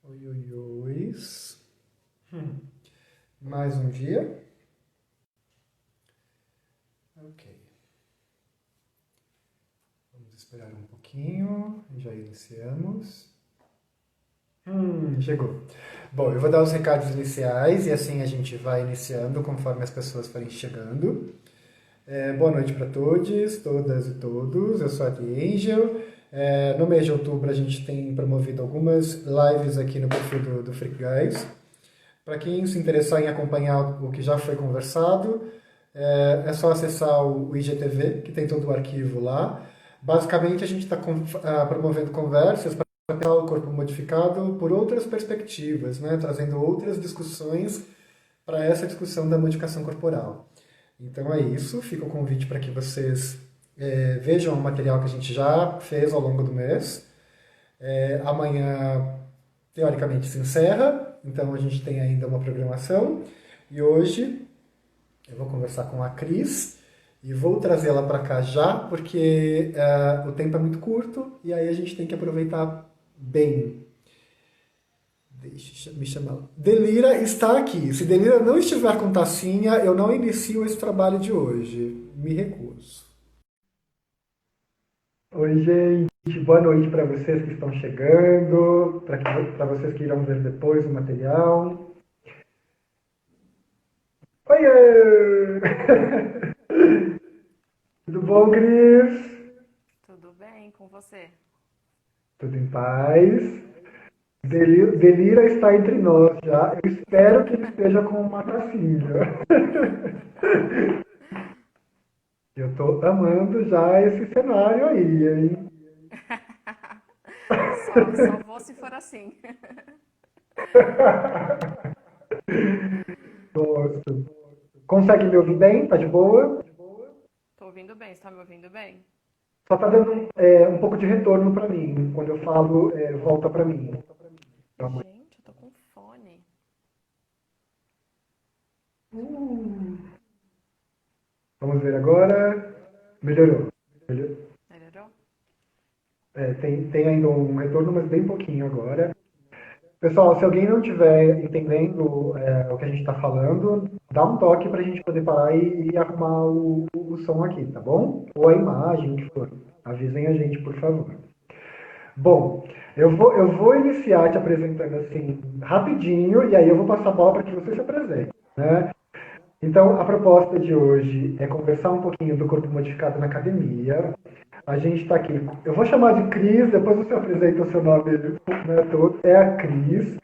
Oi, oi, oi. Hum. Mais um dia. Ok. Vamos esperar um pouquinho. Já iniciamos. Chegou. Bom, eu vou dar os recados iniciais e assim a gente vai iniciando conforme as pessoas forem chegando. Boa noite para todos, todas e todos. Eu sou a The Angel. No mês de outubro a gente tem promovido algumas lives aqui no perfil do Freak Guys. Para quem se interessar em acompanhar o que já foi conversado, é só acessar o IGTV, que tem todo o arquivo lá. Basicamente, a gente está promovendo conversas para pensar o corpo modificado por outras perspectivas, né? Trazendo outras discussões para essa discussão da modificação corporal. Então é isso, fica o convite para que vocês vejam o material que a gente já fez ao longo do mês. Amanhã, teoricamente, se encerra, então a gente tem ainda uma programação. E hoje eu vou conversar com a Cris e vou trazê-la para cá já, porque o tempo é muito curto e aí a gente tem que aproveitar bem. Deixa me chamar. Delira está aqui. Se Delira não estiver com tacinha, eu não inicio esse trabalho de hoje. Me recuso. Oi, gente. Boa noite para vocês que estão chegando, para vocês que irão ver depois o material. Oiê! Tudo bom, Cris? Tudo bem com você? Tudo em paz? Delira está entre nós já. Eu espero que ele esteja com uma tacinha. Eu estou amando já esse cenário aí, hein? Só vou se for assim. Gosto. Consegue me ouvir bem? Tá de boa? Tô ouvindo bem, você tá me ouvindo bem? Só tá dando um pouco de retorno para mim. Quando eu falo, volta para mim. Calma aí. Gente, eu tô com fone. Vamos ver agora. Melhorou. Melhorou. Melhorou? Tem ainda um retorno, mas bem pouquinho agora. Pessoal, se alguém não estiver entendendo o que a gente está falando, dá um toque para a gente poder parar e arrumar o som aqui, tá bom? Ou a imagem, o que for. Avisem a gente, por favor. Bom, eu vou iniciar te apresentando assim, rapidinho, e aí eu vou passar a bola para que você se apresente, né? Então, a proposta de hoje é conversar um pouquinho do corpo modificado na academia. A gente está aqui. Eu vou chamar de Cris, depois você apresenta o seu nome, né, todo. É a Cris,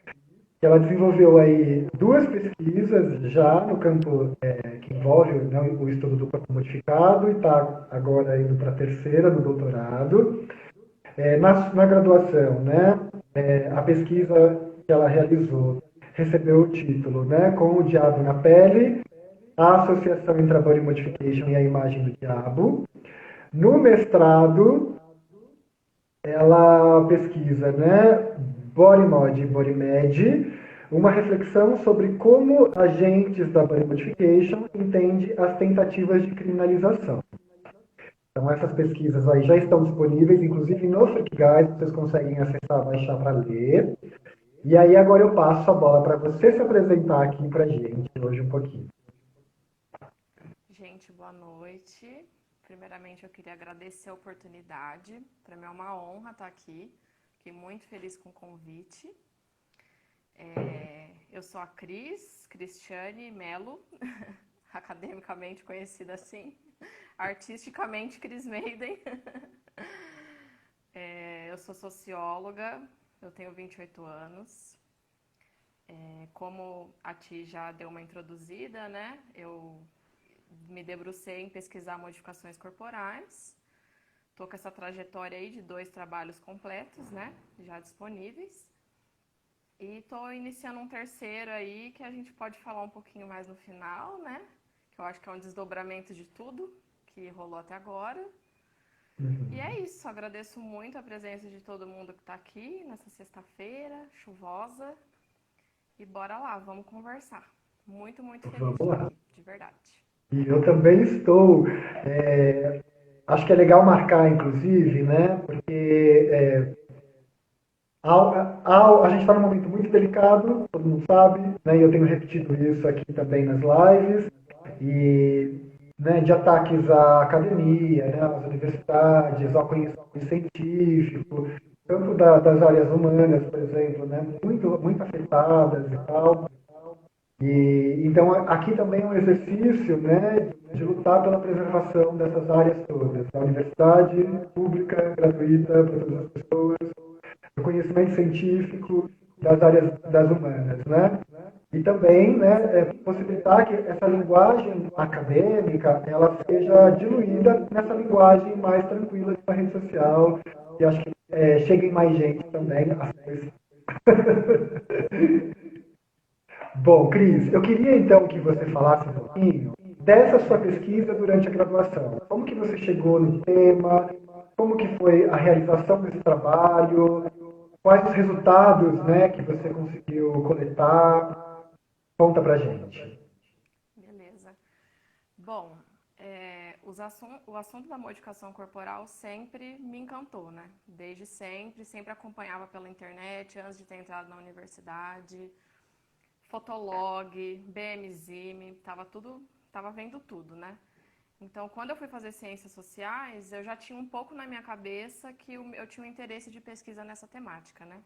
que ela desenvolveu aí duas pesquisas já no campo que envolve, né, o estudo do corpo modificado e está agora indo para a terceira, no doutorado. Na graduação, né, a pesquisa que ela realizou recebeu o título, né, Com o Diabo na Pele, a associação entre a Body Modification e a imagem do diabo. No mestrado, ela pesquisa, né, Body Mod e Body Med, uma reflexão sobre como agentes da Body Modification entendem as tentativas de criminalização. Então, essas pesquisas aí já estão disponíveis, inclusive no Freak Guide, vocês conseguem acessar, baixar para ler. E aí, agora eu passo a bola para você se apresentar aqui para a gente hoje um pouquinho. Gente, boa noite. Primeiramente, eu queria agradecer a oportunidade. Para mim é uma honra estar aqui. Fiquei muito feliz com o convite. Eu sou a Cristiane Melo, academicamente conhecida assim. Artisticamente, Cris Maiden. Eu sou socióloga, eu tenho 28 anos. Como a Ti já deu uma introduzida, né? Eu me debrucei em pesquisar modificações corporais. Estou com essa trajetória aí de 2 trabalhos completos, né? Já disponíveis. E estou iniciando um terceiro aí que a gente pode falar um pouquinho mais no final, né? Que eu acho que é um desdobramento de tudo que rolou até agora. E é isso, agradeço muito a presença de todo mundo que está aqui nessa sexta-feira, chuvosa. E bora lá, vamos conversar. Muito, muito feliz Vamos de estar lá. aqui, de verdade. E eu também estou. Acho que é legal marcar, inclusive, né? Porque A gente está num momento muito delicado, todo mundo sabe, né? E eu tenho repetido isso aqui também nas lives, e, né, de ataques à academia, né, às universidades, ao conhecimento científico, tanto das áreas humanas, por exemplo, né, muito afetadas e tal. E, então, aqui também é um exercício, né, de lutar pela preservação dessas áreas todas, da universidade pública, gratuita para todas as pessoas, do conhecimento científico das áreas das humanas, né? E também, né, possibilitar que essa linguagem acadêmica ela seja diluída nessa linguagem mais tranquila de uma rede social e acho que cheguem mais gente também. Bom, Cris, eu queria então que você falasse um pouquinho dessa sua pesquisa durante a graduação. Como que você chegou no tema? Como que foi a realização desse trabalho? Quais os resultados, né, que você conseguiu coletar? Conta pra gente. Beleza. Bom, o assunto da modificação corporal sempre me encantou, né? Desde sempre, sempre acompanhava pela internet, antes de ter entrado na universidade. Fotolog, BMZime, tava vendo tudo, né? Então, quando eu fui fazer ciências sociais, eu já tinha um pouco na minha cabeça que eu tinha um interesse de pesquisa nessa temática, né?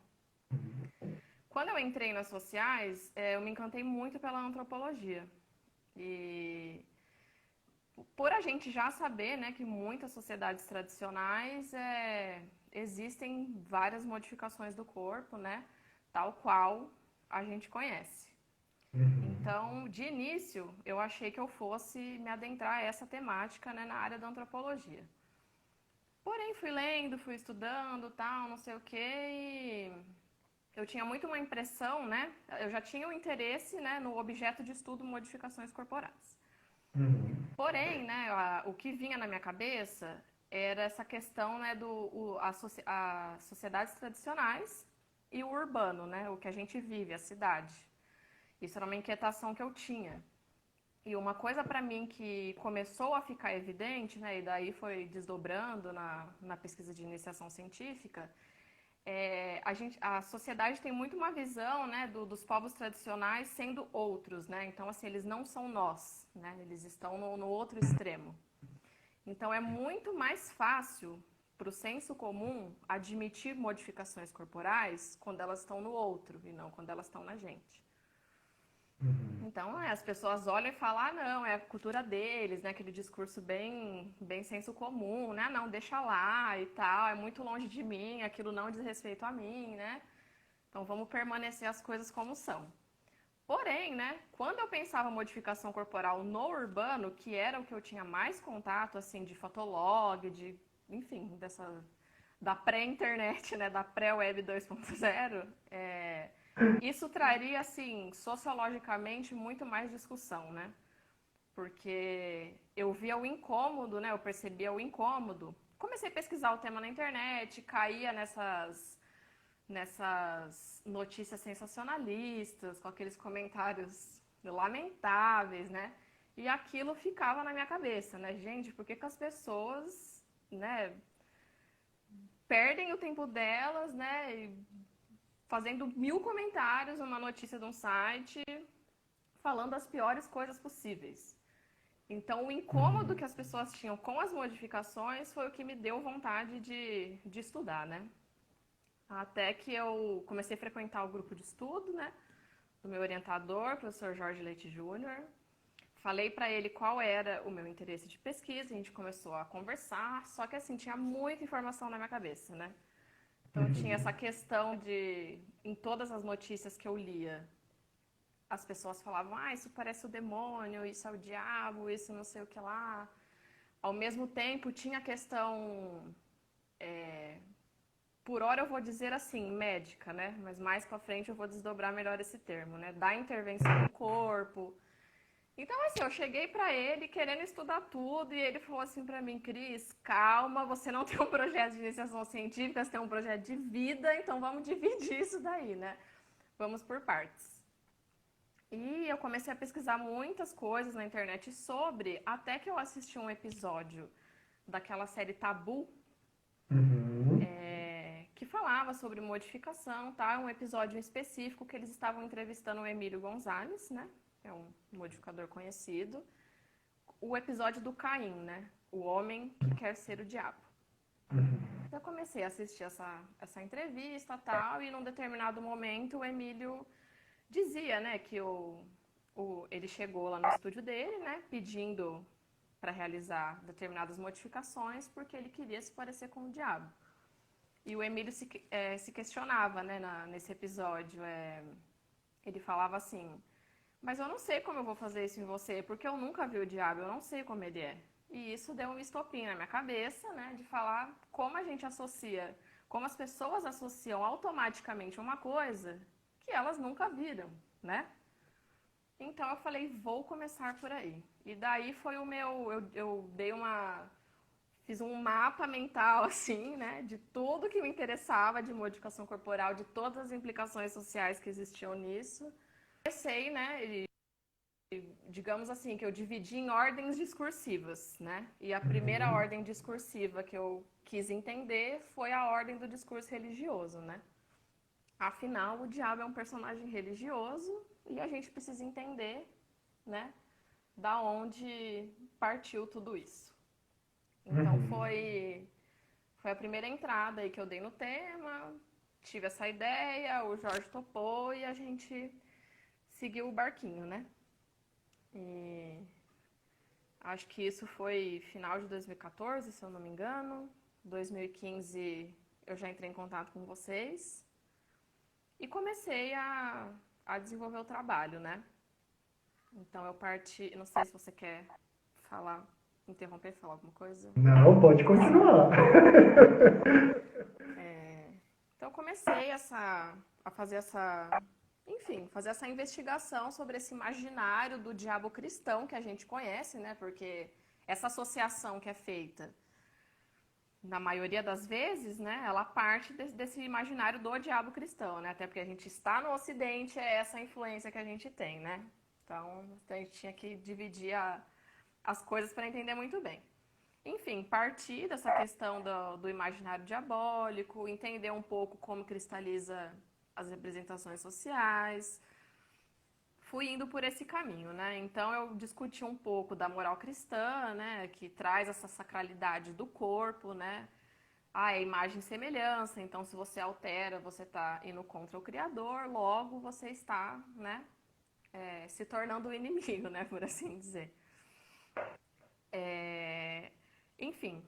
Quando eu entrei nas sociais, eu me encantei muito pela antropologia. E por a gente já saber, né, que muitas sociedades tradicionais existem várias modificações do corpo, né, tal qual a gente conhece. Então, de início, eu achei que eu fosse me adentrar a essa temática, né, na área da antropologia. Porém, fui lendo, fui estudando, tal, não sei o quê, e eu tinha muito uma impressão, né, eu já tinha um interesse, né, no objeto de estudo modificações corporais. Porém, né, o que vinha na minha cabeça era essa questão, né, as sociedades tradicionais e o urbano, né, o que a gente vive, a cidade. Isso era uma inquietação que eu tinha. E uma coisa para mim que começou a ficar evidente, né, e daí foi desdobrando na pesquisa de iniciação científica, a sociedade tem muito uma visão, né, dos povos tradicionais sendo outros, né? Então, assim, eles não são nós, né? Eles estão no outro extremo. Então, é muito mais fácil para o senso comum admitir modificações corporais quando elas estão no outro e não quando elas estão na gente. Então, as pessoas olham e falam, ah, não, é a cultura deles, né? Aquele discurso bem senso comum, né? Não, deixa lá e tal, é muito longe de mim, aquilo não diz respeito a mim, né? Então, vamos permanecer as coisas como são. Porém, né, quando eu pensava modificação corporal no urbano, que era o que eu tinha mais contato, assim, de fotolog, enfim, da pré-internet, né, da pré-web 2.0, isso traria, assim, sociologicamente muito mais discussão, né? Porque eu via o incômodo, né? Eu percebia o incômodo. Comecei a pesquisar o tema na internet, caía nessas notícias sensacionalistas, com aqueles comentários lamentáveis, né? E aquilo ficava na minha cabeça, né? Gente, por que que as pessoas, né, perdem o tempo delas, né, fazendo 1000 comentários numa notícia de um site, falando as piores coisas possíveis. Então, o incômodo que as pessoas tinham com as modificações foi o que me deu vontade de estudar, né? Até que eu comecei a frequentar o grupo de estudo, né, do meu orientador, professor Jorge Leite Júnior. Falei para ele qual era o meu interesse de pesquisa, a gente começou a conversar, só que assim, tinha muita informação na minha cabeça, né? Então, tinha essa questão de, em todas as notícias que eu lia, as pessoas falavam, ah, isso parece o demônio, isso é o diabo, isso não sei o que lá. Ao mesmo tempo, tinha a questão, por hora eu vou dizer assim, médica, né? Mas mais pra frente eu vou desdobrar melhor esse termo, né? Da intervenção no corpo. Então, assim, eu cheguei pra ele querendo estudar tudo e ele falou assim pra mim, Cris, calma, você não tem um projeto de iniciação científica, você tem um projeto de vida, então vamos dividir isso daí, né? Vamos por partes. E eu comecei a pesquisar muitas coisas na internet sobre, até que eu assisti um episódio daquela série Tabu, Uhum. que falava sobre modificação, tá? Um episódio específico que eles estavam entrevistando o Emílio Gonzalez, né? É um modificador conhecido. O episódio do Caim, né? O homem que quer ser o diabo. Eu comecei a assistir essa entrevista e tal, e num determinado momento o Emílio dizia, né, que ele chegou lá no estúdio dele, né, pedindo para realizar determinadas modificações porque ele queria se parecer com o diabo. E o Emílio se questionava, né, nesse episódio. Ele falava assim, mas eu não sei como eu vou fazer isso em você, porque eu nunca vi o diabo, eu não sei como ele é. E isso deu um estopim na minha cabeça, né, de falar como a gente associa, como as pessoas associam automaticamente uma coisa que elas nunca viram, né? Então eu falei, vou começar por aí. E daí foi o meu, eu fiz um mapa mental, assim, né, de tudo que me interessava de modificação corporal, de todas as implicações sociais que existiam nisso. Comecei, né, digamos assim, que eu dividi em ordens discursivas, né? E a primeira ordem discursiva que eu quis entender foi a ordem do discurso religioso, né? Afinal, o diabo é um personagem religioso e a gente precisa entender, né, da onde partiu tudo isso. Então foi a primeira entrada aí que eu dei no tema, tive essa ideia, o Jorge topou e a gente seguiu o barquinho, né? E acho que isso foi final de 2014, se eu não me engano. 2015 eu já entrei em contato com vocês e comecei a desenvolver o trabalho, né? Então eu parti, não sei se você quer falar, interromper, falar alguma coisa. Não, pode continuar. Então eu comecei a fazer fazer essa investigação sobre esse imaginário do diabo cristão que a gente conhece, né? Porque essa associação que é feita, na maioria das vezes, né, ela parte desse imaginário do diabo cristão, né? Até porque a gente está no Ocidente, é essa influência que a gente tem, né? Então, a gente tinha que dividir as coisas para entender muito bem. Enfim, partir dessa questão do imaginário diabólico, entender um pouco como cristaliza as representações sociais. Fui indo por esse caminho, né? Então eu discuti um pouco da moral cristã, né? Que traz essa sacralidade do corpo, né? Ah, é imagem e semelhança, então se você altera, você está indo contra o Criador, logo você está, né? Se tornando o inimigo, né? Por assim dizer. Enfim,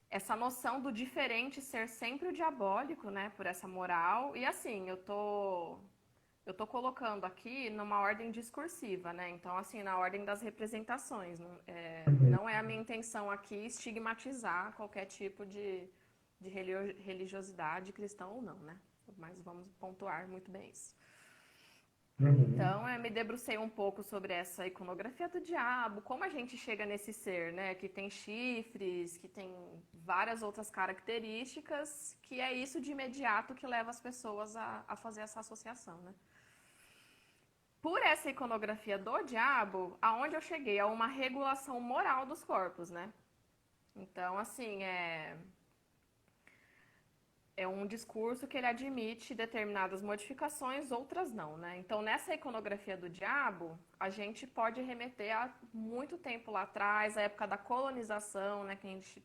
essa noção do diferente ser sempre o diabólico, né? Por essa moral. E assim, eu tô colocando aqui numa ordem discursiva, né? Então, assim, na ordem das representações. Não é a minha intenção aqui estigmatizar qualquer tipo de religiosidade cristã ou não, né? Mas vamos pontuar muito bem isso. Então, eu me debrucei um pouco sobre essa iconografia do diabo, como a gente chega nesse ser, né? Que tem chifres, que tem várias outras características, que é isso de imediato que leva as pessoas a fazer essa associação, né? Por essa iconografia do diabo, aonde eu cheguei? A uma regulação moral dos corpos, né? Então, assim, é um discurso que ele admite determinadas modificações, outras não, né? Então, nessa iconografia do diabo, a gente pode remeter a muito tempo lá atrás, a época da colonização, né? Que a gente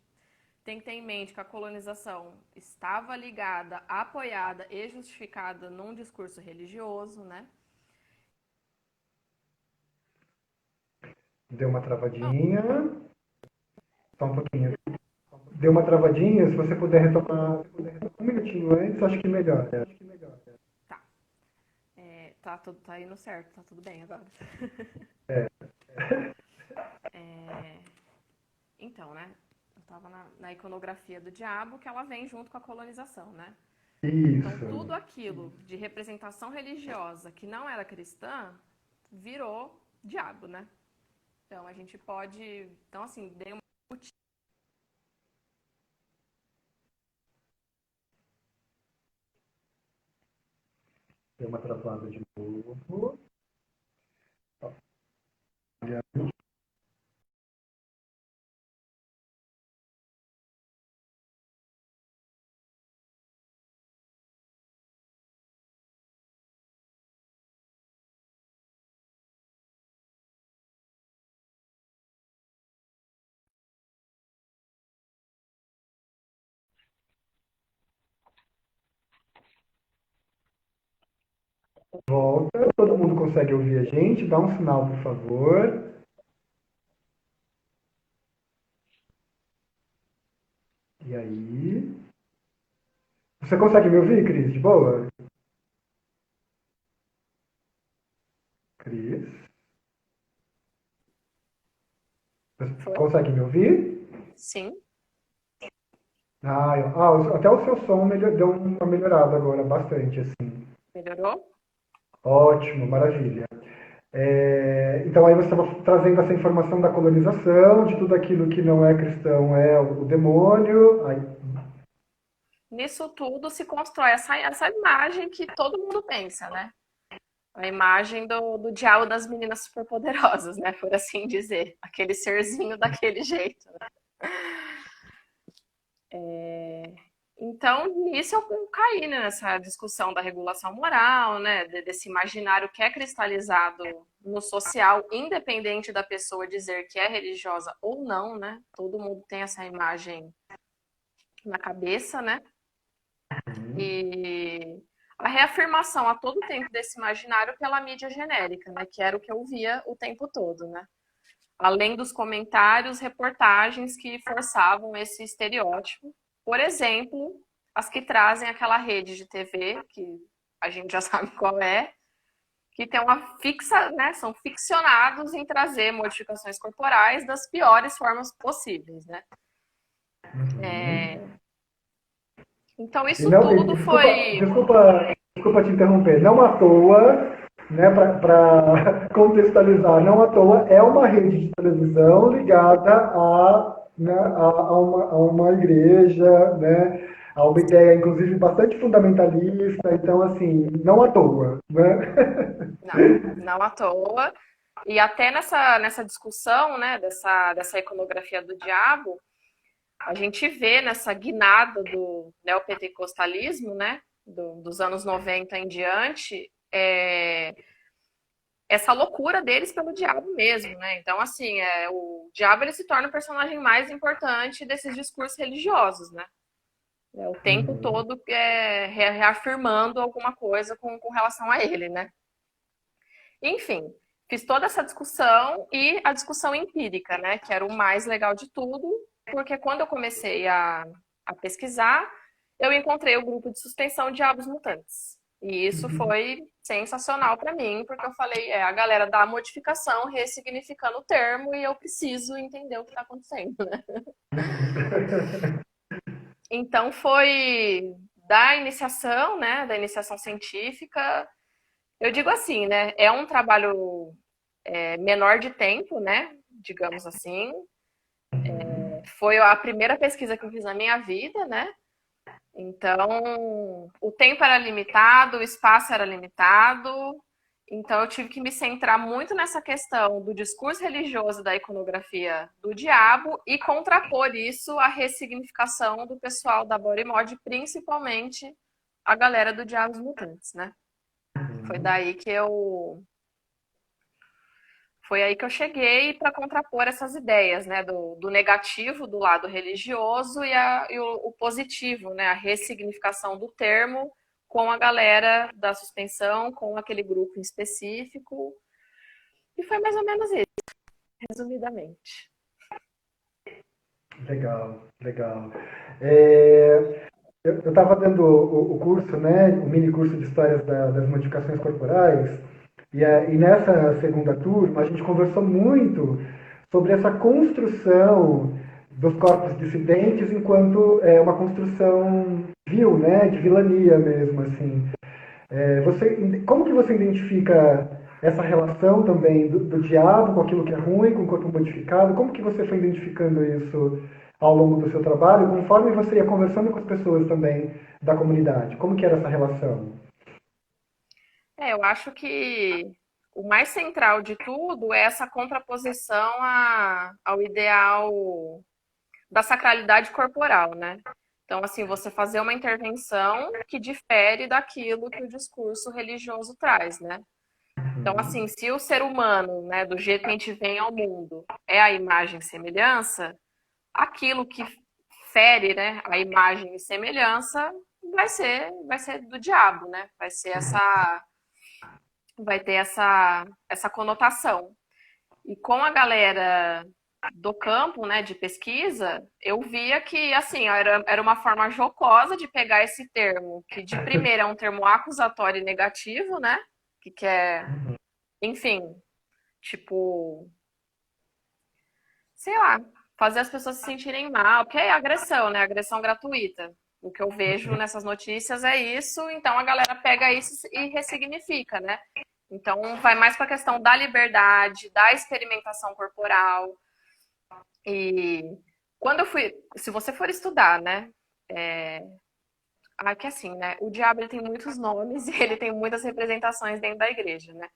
tem que ter em mente que a colonização estava ligada, apoiada e justificada num discurso religioso, né? Deu uma travadinha. Só um pouquinho. Deu uma travadinha, se você puder retomar um minutinho antes, acho que melhor. Tá. Tá indo certo, tá tudo bem agora. Então, né? Eu tava na iconografia do diabo, que ela vem junto com a colonização, né? Então, Isso. tudo aquilo de representação religiosa que não era cristã virou diabo, né? Então, a gente pode... Então, assim, dei uma... Deu uma travada de novo. Volta. Todo mundo consegue ouvir a gente? Dá um sinal, por favor. E aí? Você consegue me ouvir, Cris? De boa? Cris? Você Foi? consegue me ouvir? Sim. Até o seu som deu uma melhorada agora, bastante, assim. Melhorou? Ótimo, maravilha. Então aí você estava trazendo essa informação da colonização, de tudo aquilo que não é cristão é o demônio. Aí, Nisso tudo se constrói essa imagem que todo mundo pensa, né? A imagem do diabo das meninas superpoderosas, né? Por assim dizer. Aquele serzinho daquele jeito. Então, nisso eu caí, né, nessa discussão da regulação moral, né, desse imaginário que é cristalizado no social, independente da pessoa dizer que é religiosa ou não, né? Todo mundo tem essa imagem na cabeça, né? E a reafirmação a todo tempo desse imaginário pela mídia genérica, né, que era o que eu via o tempo todo, né? Além dos comentários, reportagens que forçavam esse estereótipo. Por exemplo, as que trazem aquela rede de TV, que a gente já sabe qual é, que tem uma fixa, né, são ficcionados em trazer modificações corporais das piores formas possíveis, né? uhum. É, então E isso não, tudo foi, desculpa te interromper. Não à toa, né, para contextualizar, não à toa é uma rede de televisão ligada a uma igreja, né, a uma ideia, inclusive, bastante fundamentalista. Então, assim, não à toa, né? não à toa. E até nessa discussão, né, dessa iconografia do diabo, a gente vê nessa guinada do neopentecostalismo, né, dos anos 90 em diante, essa loucura deles pelo diabo mesmo, né? Então, assim, o diabo ele se torna o personagem mais importante desses discursos religiosos, né? O tempo Uhum. todo reafirmando alguma coisa com relação a ele, né? Enfim, fiz toda essa discussão e a discussão empírica, né? Que era o mais legal de tudo, porque quando eu comecei a pesquisar, eu encontrei o grupo de suspensão de diabos mutantes. E isso foi sensacional para mim, porque eu falei, a galera da modificação ressignificando o termo e eu preciso entender o que está acontecendo, né? Então foi da iniciação, né, da iniciação científica. Eu digo assim, né, é um trabalho menor de tempo, né, digamos assim. Foi a primeira pesquisa que eu fiz na minha vida, né? Então, o tempo era limitado, o espaço era limitado, então eu tive que me centrar muito nessa questão do discurso religioso da iconografia do diabo e contrapor isso à ressignificação do pessoal da Body Mod, principalmente a galera do Diabos Mutantes, né? Foi daí que eu foi aí que eu cheguei para contrapor essas ideias, né, do negativo do lado religioso e o positivo, né, a ressignificação do termo com a galera da suspensão, com aquele grupo em específico. E foi mais ou menos isso, resumidamente. Legal, legal. É, eu estava dando o curso, né, o mini curso de histórias das modificações corporais, e nessa segunda turma a gente conversou muito sobre essa construção dos corpos dissidentes enquanto uma construção vil, né, de vilania mesmo, assim. Como que você identifica essa relação também do diabo com aquilo que é ruim, com o corpo modificado? Como que você foi identificando isso ao longo do seu trabalho, conforme você ia conversando com as pessoas também da comunidade? Como que era essa relação? Eu acho que o mais central de tudo é essa contraposição ao ideal da sacralidade corporal, né? Então, assim, você fazer uma intervenção que difere daquilo que o discurso religioso traz, né? Então, assim, se o ser humano, né, do jeito que a gente vem ao mundo, é a imagem e semelhança, aquilo que fere, né, a imagem e semelhança vai ser do diabo, né? Vai ser vai ter essa conotação. E com a galera do campo, né, de pesquisa, eu via que, assim, era uma forma jocosa de pegar esse termo, que de primeira é um termo acusatório e negativo, né, que quer, enfim, tipo, sei lá, fazer as pessoas se sentirem mal, porque é agressão, né, agressão gratuita. O que eu vejo nessas notícias é isso, então a galera pega isso e ressignifica, né? Então vai mais para a questão da liberdade, da experimentação corporal. E quando eu fui, se você for estudar, né? Que assim, né? O diabo ele tem muitos nomes e ele tem muitas representações dentro da igreja, né?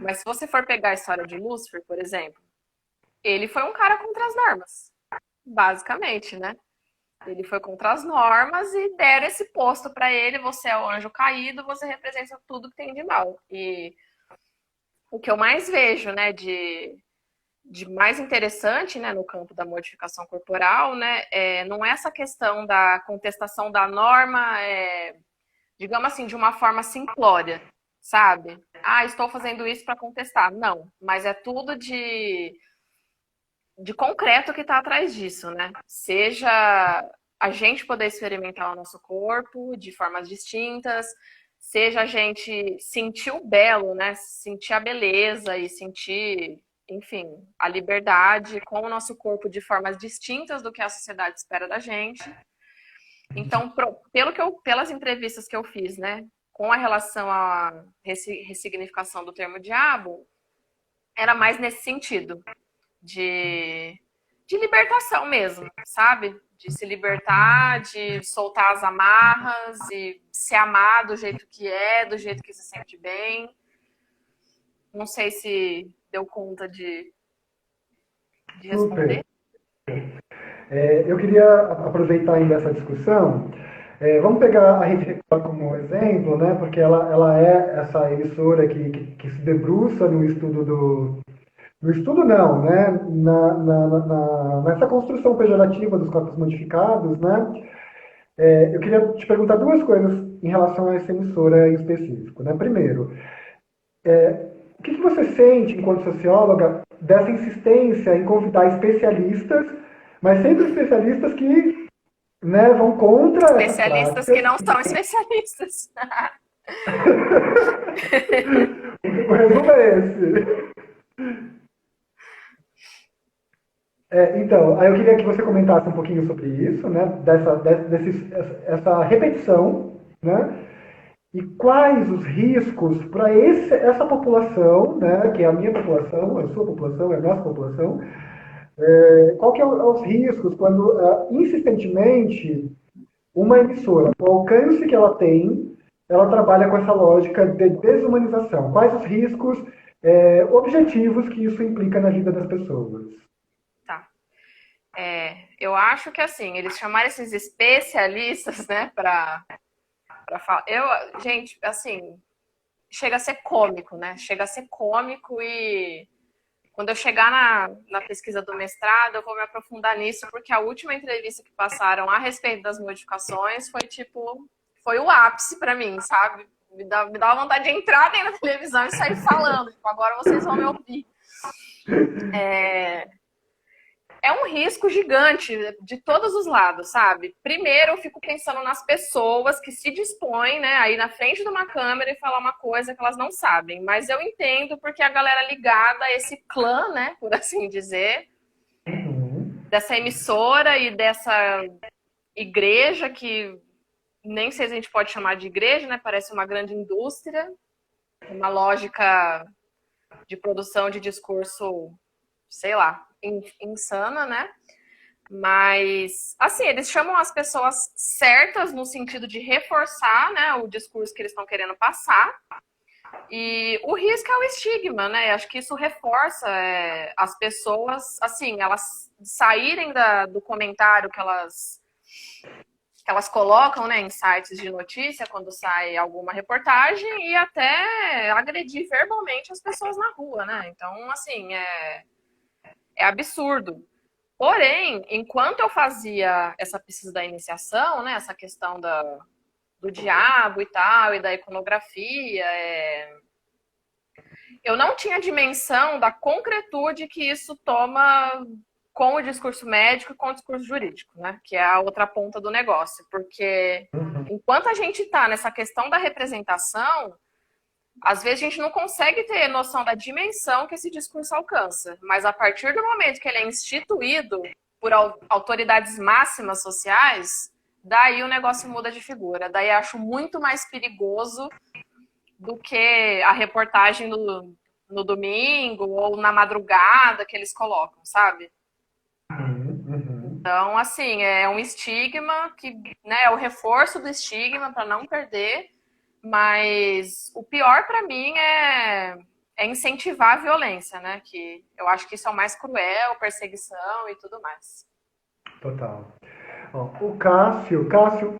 Mas se você for pegar a história de Lúcifer, por exemplo, ele foi um cara contra as normas, basicamente, né? Ele foi contra as normas e deram esse posto para ele. Você é o anjo caído, você representa tudo que tem de mal. E o que eu mais vejo, né, de mais interessante, né, no campo da modificação corporal, né, não é essa questão da contestação da norma, digamos assim, de uma forma simplória, sabe? Ah, estou fazendo isso para contestar. Não, mas é tudo de concreto que está atrás disso, né? Seja a gente poder experimentar o nosso corpo de formas distintas, seja a gente sentir o belo, né? Sentir a beleza e sentir, enfim, a liberdade com o nosso corpo de formas distintas do que a sociedade espera da gente. Então, pelas entrevistas que eu fiz, né, com a relação à ressignificação do termo diabo, era mais nesse sentido de, de libertação mesmo, sabe? De se libertar, de soltar as amarras e se amar do jeito que é, do jeito que se sente bem. Não sei se deu conta de Super. responder. Eu queria aproveitar ainda essa discussão. Vamos pegar a Rede Record como exemplo, né? Porque ela é essa emissora que se debruça no estudo no estudo não, né? Nessa construção pejorativa dos corpos modificados, né? Eu queria te perguntar duas coisas em relação a essa emissora em específico, né? Primeiro, o que você sente, enquanto socióloga, dessa insistência em convidar especialistas, mas sempre especialistas que, né, vão contra essas Especialistas que práticas? não são especialistas. O resumo é esse. Então, aí eu queria que você comentasse um pouquinho sobre isso, né, essa repetição, né, e quais os riscos para essa população, né, que é a minha população, a sua população, é a nossa população, qual que é os riscos quando, insistentemente, uma emissora, com o alcance que ela tem, ela trabalha com essa lógica de desumanização? Quais os riscos objetivos que isso implica na vida das pessoas? Tá. Eu acho que assim, eles chamaram esses especialistas, né, para falar. Gente, assim, chega a ser cômico, né? Chega a ser cômico e quando eu chegar na pesquisa do mestrado, eu vou me aprofundar nisso, porque a última entrevista que passaram a respeito das modificações foi tipo, foi o ápice para mim, sabe? Me dá vontade de entrar dentro da televisão e sair falando. Tipo, agora vocês vão me ouvir. É um risco gigante de todos os lados, sabe? Primeiro, eu fico pensando nas pessoas que se dispõem, né, aí na frente de uma câmera e falar uma coisa que elas não sabem. Mas eu entendo porque a galera ligada a esse clã, né, por assim dizer, Uhum. dessa emissora e dessa igreja que nem sei se a gente pode chamar de igreja, né? Parece uma grande indústria, uma lógica de produção de discurso, sei lá, insana, né? Mas, assim, eles chamam as pessoas certas no sentido de reforçar, né, o discurso que eles estão querendo passar. E o risco é o estigma, né? Acho que isso reforça as pessoas, assim, elas saírem do comentário que elas colocam, né, em sites de notícia quando sai alguma reportagem e até agredir verbalmente as pessoas na rua, né? Então, assim, é absurdo. Porém, enquanto eu fazia essa pesquisa da iniciação, né, essa questão do diabo e tal, e da iconografia, eu não tinha dimensão da concretude que isso toma com o discurso médico e com o discurso jurídico, né? Que é a outra ponta do negócio. Porque enquanto a gente está nessa questão da representação, às vezes a gente não consegue ter noção da dimensão que esse discurso alcança. Mas a partir do momento que ele é instituído por autoridades máximas sociais, daí o negócio muda de figura. Daí eu acho muito mais perigoso do que a reportagem no domingo ou na madrugada que eles colocam, sabe? Então, assim, é um estigma que, né, é o reforço do estigma para não perder, mas o pior para mim é incentivar a violência, né? Que eu acho que isso é o mais cruel, perseguição e tudo mais. Total. Ó, Cássio,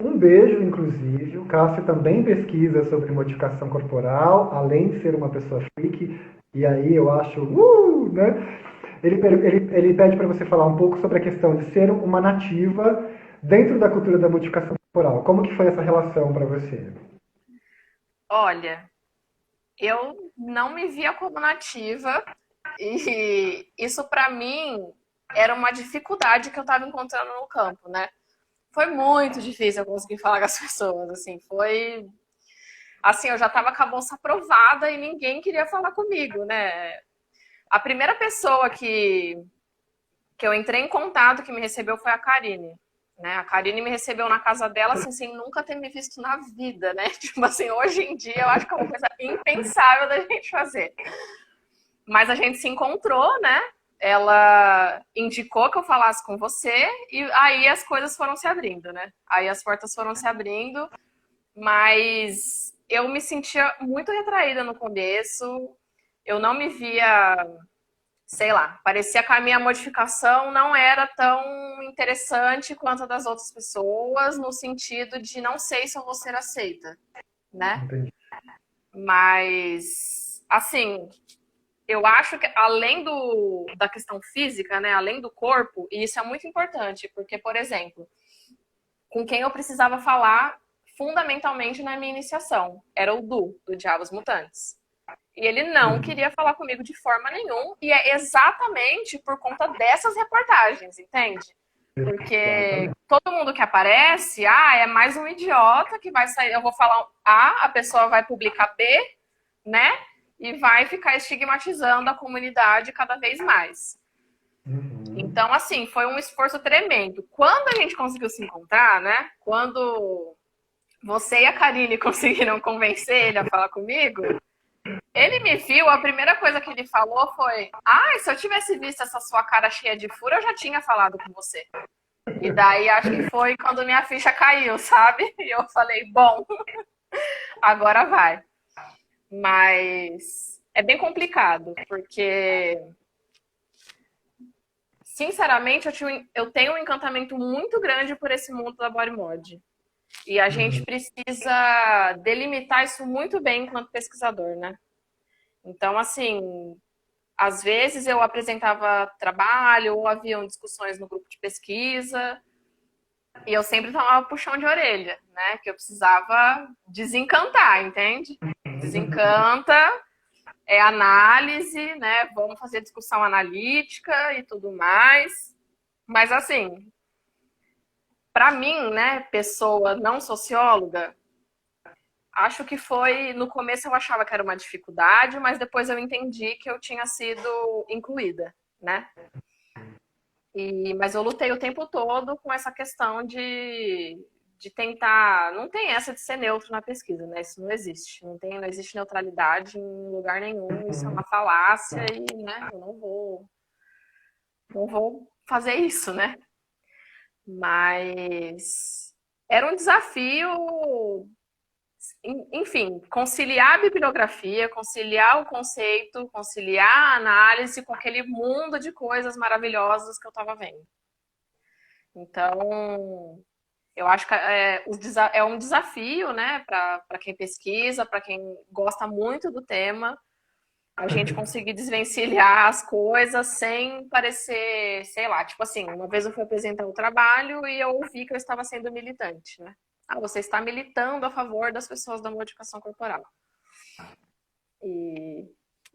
um beijo, inclusive. O Cássio também pesquisa sobre modificação corporal, além de ser uma pessoa freak. E aí eu acho, né? Ele pede para você falar um pouco sobre a questão de ser uma nativa dentro da cultura da modificação corporal. Como que foi essa relação para você? Olha, eu não me via como nativa e isso para mim era uma dificuldade que eu estava encontrando no campo, né? Foi muito difícil eu conseguir falar com as pessoas, assim, foi... Assim, eu já estava com a bolsa aprovada e ninguém queria falar comigo, né? A primeira pessoa que eu entrei em contato, que me recebeu, foi a Karine. Né? A Karine me recebeu na casa dela, assim, sem nunca ter me visto na vida, né? Tipo assim, hoje em dia eu acho que é uma coisa impensável da gente fazer. Mas a gente se encontrou, né? Ela indicou que eu falasse com você e aí as coisas foram se abrindo, né? Aí as portas foram se abrindo, mas eu me sentia muito retraída no começo, eu não me via, sei lá, parecia que a minha modificação não era tão interessante quanto a das outras pessoas, no sentido de não sei se eu vou ser aceita, né? Entendi. Mas, assim, eu acho que além da questão física, né, além do corpo, e isso é muito importante, porque, por exemplo, com quem eu precisava falar fundamentalmente na minha iniciação era o do Diabos Mutantes. E ele não queria falar comigo de forma nenhuma, e é exatamente por conta dessas reportagens, entende? Porque todo mundo que aparece, é mais um idiota que vai sair, eu vou falar A, a pessoa vai publicar B, né? E vai ficar estigmatizando a comunidade cada vez mais. Então, assim, foi um esforço tremendo. Quando a gente conseguiu se encontrar, né? Quando você e a Karine conseguiram convencer ele a falar comigo, ele me viu, a primeira coisa que ele falou foi: se eu tivesse visto essa sua cara cheia de furo, eu já tinha falado com você. E daí acho que foi quando minha ficha caiu, sabe? E eu falei: bom, agora vai. Mas é bem complicado, porque sinceramente eu tenho um encantamento muito grande por esse mundo da body mod. E a gente precisa delimitar isso muito bem enquanto pesquisador, né? Então, assim, às vezes eu apresentava trabalho ou haviam discussões no grupo de pesquisa e eu sempre tomava puxão de orelha, né? Que eu precisava desencantar, entende? Desencanta, é análise, né? Vamos fazer discussão analítica e tudo mais. Mas, assim, para mim, né, pessoa não socióloga, acho que foi, no começo eu achava que era uma dificuldade, mas depois eu entendi que eu tinha sido incluída, né? Mas eu lutei o tempo todo com essa questão de tentar, não tem essa de ser neutro na pesquisa, né? Isso não existe, não existe neutralidade em lugar nenhum, isso é uma falácia e, né, eu não vou fazer isso, né? Mas era um desafio, enfim, conciliar a bibliografia, conciliar o conceito, conciliar a análise com aquele mundo de coisas maravilhosas que eu estava vendo. Então, eu acho que é um desafio, né, para quem pesquisa, para quem gosta muito do tema, a gente conseguir desvencilhar as coisas sem parecer, sei lá, tipo assim, uma vez eu fui apresentar o trabalho e eu ouvi que eu estava sendo militante, né? Você está militando a favor das pessoas da modificação corporal. E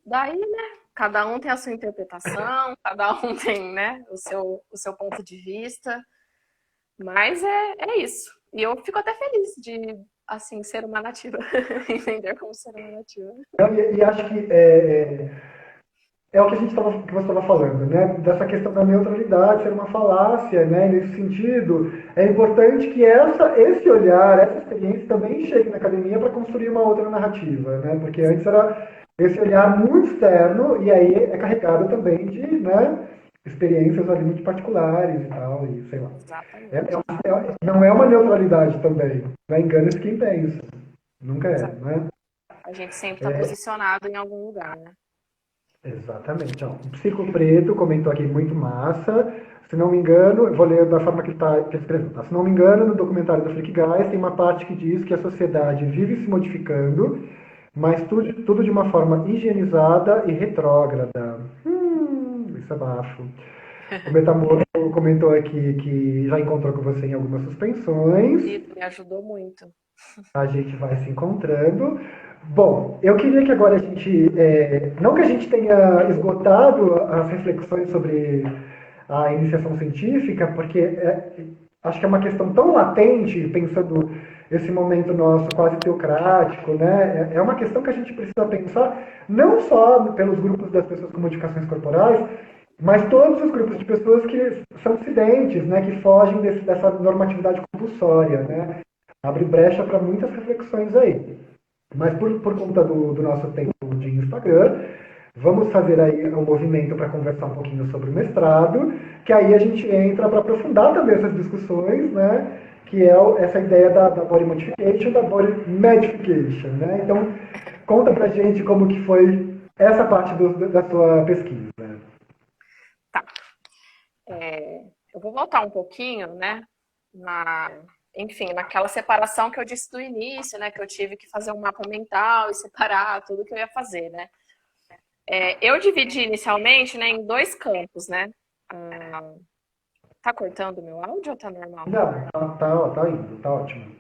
Daí, né, cada um tem a sua interpretação, cada um tem, né, o seu ponto de vista, mas é isso. E eu fico até feliz de, assim, ser uma nativa, entender como ser uma nativa. E acho que é o que que você estava falando, né? Dessa questão da neutralidade ser uma falácia, né? Nesse sentido, é importante que esse olhar, essa experiência também chegue na academia para construir uma outra narrativa, né? Porque antes era esse olhar muito externo e aí é carregado também de, né? Experiências ali muito particulares e tal, e sei lá. Exatamente. Não é uma neutralidade também, né? Engana-se quem pensa. Nunca é, Exato. né? A gente sempre está posicionado em algum lugar, né? Exatamente. Ó, o Psico Preto comentou aqui muito massa. Se não me engano, eu vou ler da forma que ele escreveu. Tá? Se não me engano, no documentário do Flick Guys tem uma parte que diz que a sociedade vive se modificando, mas tudo de uma forma higienizada e retrógrada. Isso é bafo. O Metamorfo comentou aqui que já encontrou com você em algumas suspensões. Querido, me ajudou muito. A gente vai se encontrando. Bom, eu queria que agora a gente, não que a gente tenha esgotado as reflexões sobre a iniciação científica, porque acho que é uma questão tão latente, pensando esse momento nosso quase teocrático, né? É uma questão que a gente precisa pensar não só pelos grupos das pessoas com modificações corporais, mas todos os grupos de pessoas que são dissidentes, né? Que fogem dessa normatividade compulsória, né? Abre brecha para muitas reflexões aí. Mas por conta do nosso tempo de Instagram, vamos fazer aí um movimento para conversar um pouquinho sobre o mestrado, que aí a gente entra para aprofundar também essas discussões, né? Que é essa ideia da body modification, da body medification, né? Então, conta pra gente como que foi essa parte da sua pesquisa. Tá. Eu vou voltar um pouquinho, né? Na, enfim, naquela separação que eu disse do início, né? Que eu tive que fazer um mapa mental e separar tudo que eu ia fazer, né? Eu dividi inicialmente, né, em dois campos, né? Ah, tá cortando o meu áudio ou tá normal? Não, tá indo, tá ótimo.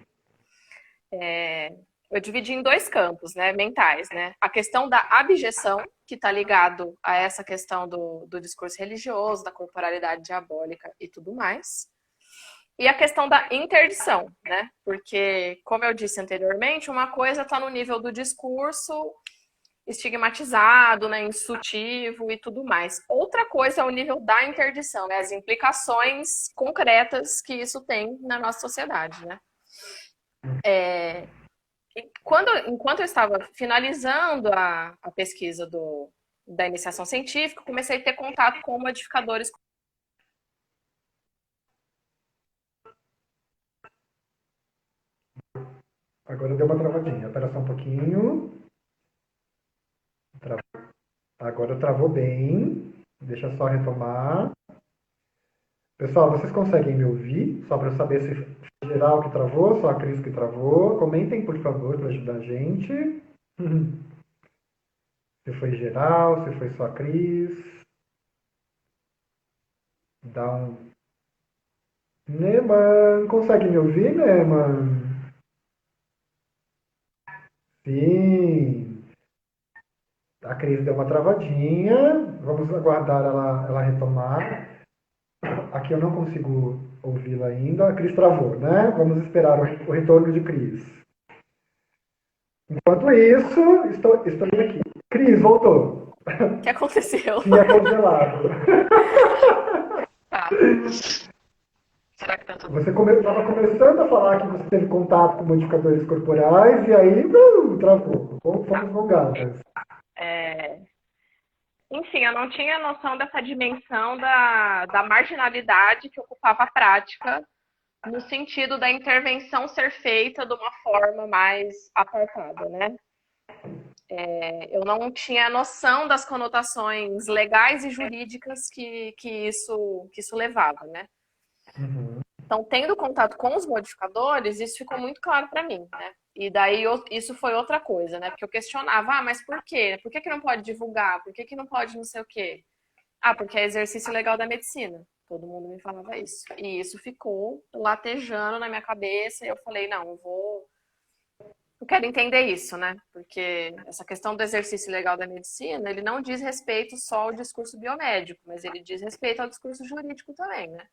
Eu dividi em dois campos, né, mentais, né? A questão da abjeção, que está ligado a essa questão do discurso religioso, da corporalidade diabólica e tudo mais. E a questão da interdição, né? Porque, como eu disse anteriormente, uma coisa está no nível do discurso estigmatizado, né, insultivo e tudo mais. Outra coisa é o nível da interdição, né, as implicações concretas que isso tem na nossa sociedade, né. Enquanto eu estava finalizando a pesquisa da iniciação científica, comecei a ter contato com modificadores. Agora deu uma travadinha. Espera só um pouquinho. Agora travou bem. Deixa eu só retomar. Pessoal, vocês conseguem me ouvir? Só para eu saber se foi geral que travou, só a Cris que travou. Comentem, por favor, para ajudar a gente. Se foi geral, se foi só a Cris. Dá um. Neman, consegue me ouvir, Neman? Sim. A Cris deu uma travadinha. Vamos aguardar ela retomar. Aqui eu não consigo ouvi-la ainda. A Cris travou, né? Vamos esperar o retorno de Cris. Enquanto isso, estou aqui. Cris, voltou. O que aconteceu? Tinha congelado. Tá. Será que tá tudo Você bem? estava começando a falar que você teve contato com modificadores corporais e aí travou. Tá. Fomos gongadas. É, enfim, eu não tinha noção dessa dimensão da marginalidade que ocupava a prática, no sentido da intervenção ser feita de uma forma mais apartada, né? Eu não tinha noção das conotações legais e jurídicas que isso levava, né? Uhum. Então, tendo contato com os modificadores, isso ficou muito claro para mim, né? E daí isso foi outra coisa, né? Porque eu questionava, mas por quê? Por que que não pode divulgar? Por que que não pode não sei o quê? Porque é exercício legal da medicina. Todo mundo me falava isso. E isso ficou latejando na minha cabeça. E eu falei, não, Eu quero entender isso, né? Porque essa questão do exercício legal da medicina, ele não diz respeito só ao discurso biomédico, mas ele diz respeito ao discurso jurídico também, né?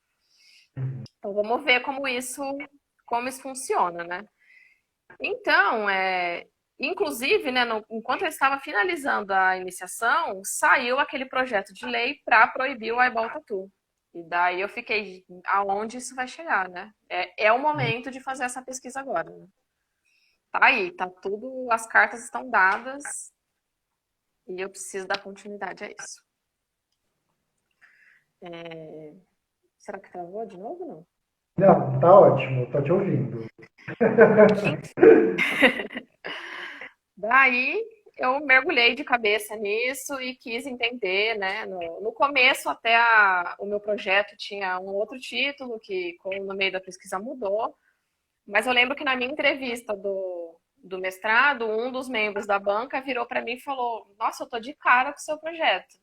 Então vamos ver como isso funciona, né? Então, inclusive, né, enquanto eu estava finalizando a iniciação, saiu aquele projeto de lei para proibir o eyeball tattoo. E daí eu fiquei, aonde isso vai chegar, né? É o momento de fazer essa pesquisa agora, né? Tá aí, tá tudo, as cartas estão dadas e eu preciso dar continuidade a isso. Será que travou de novo ou não? Não, tá ótimo, tô te ouvindo. Daí eu mergulhei de cabeça nisso e quis entender, né? No começo, até o meu projeto tinha um outro título, que no meio da pesquisa mudou, mas eu lembro que na minha entrevista do mestrado, um dos membros da banca virou para mim e falou: Nossa, eu tô de cara com o seu projeto.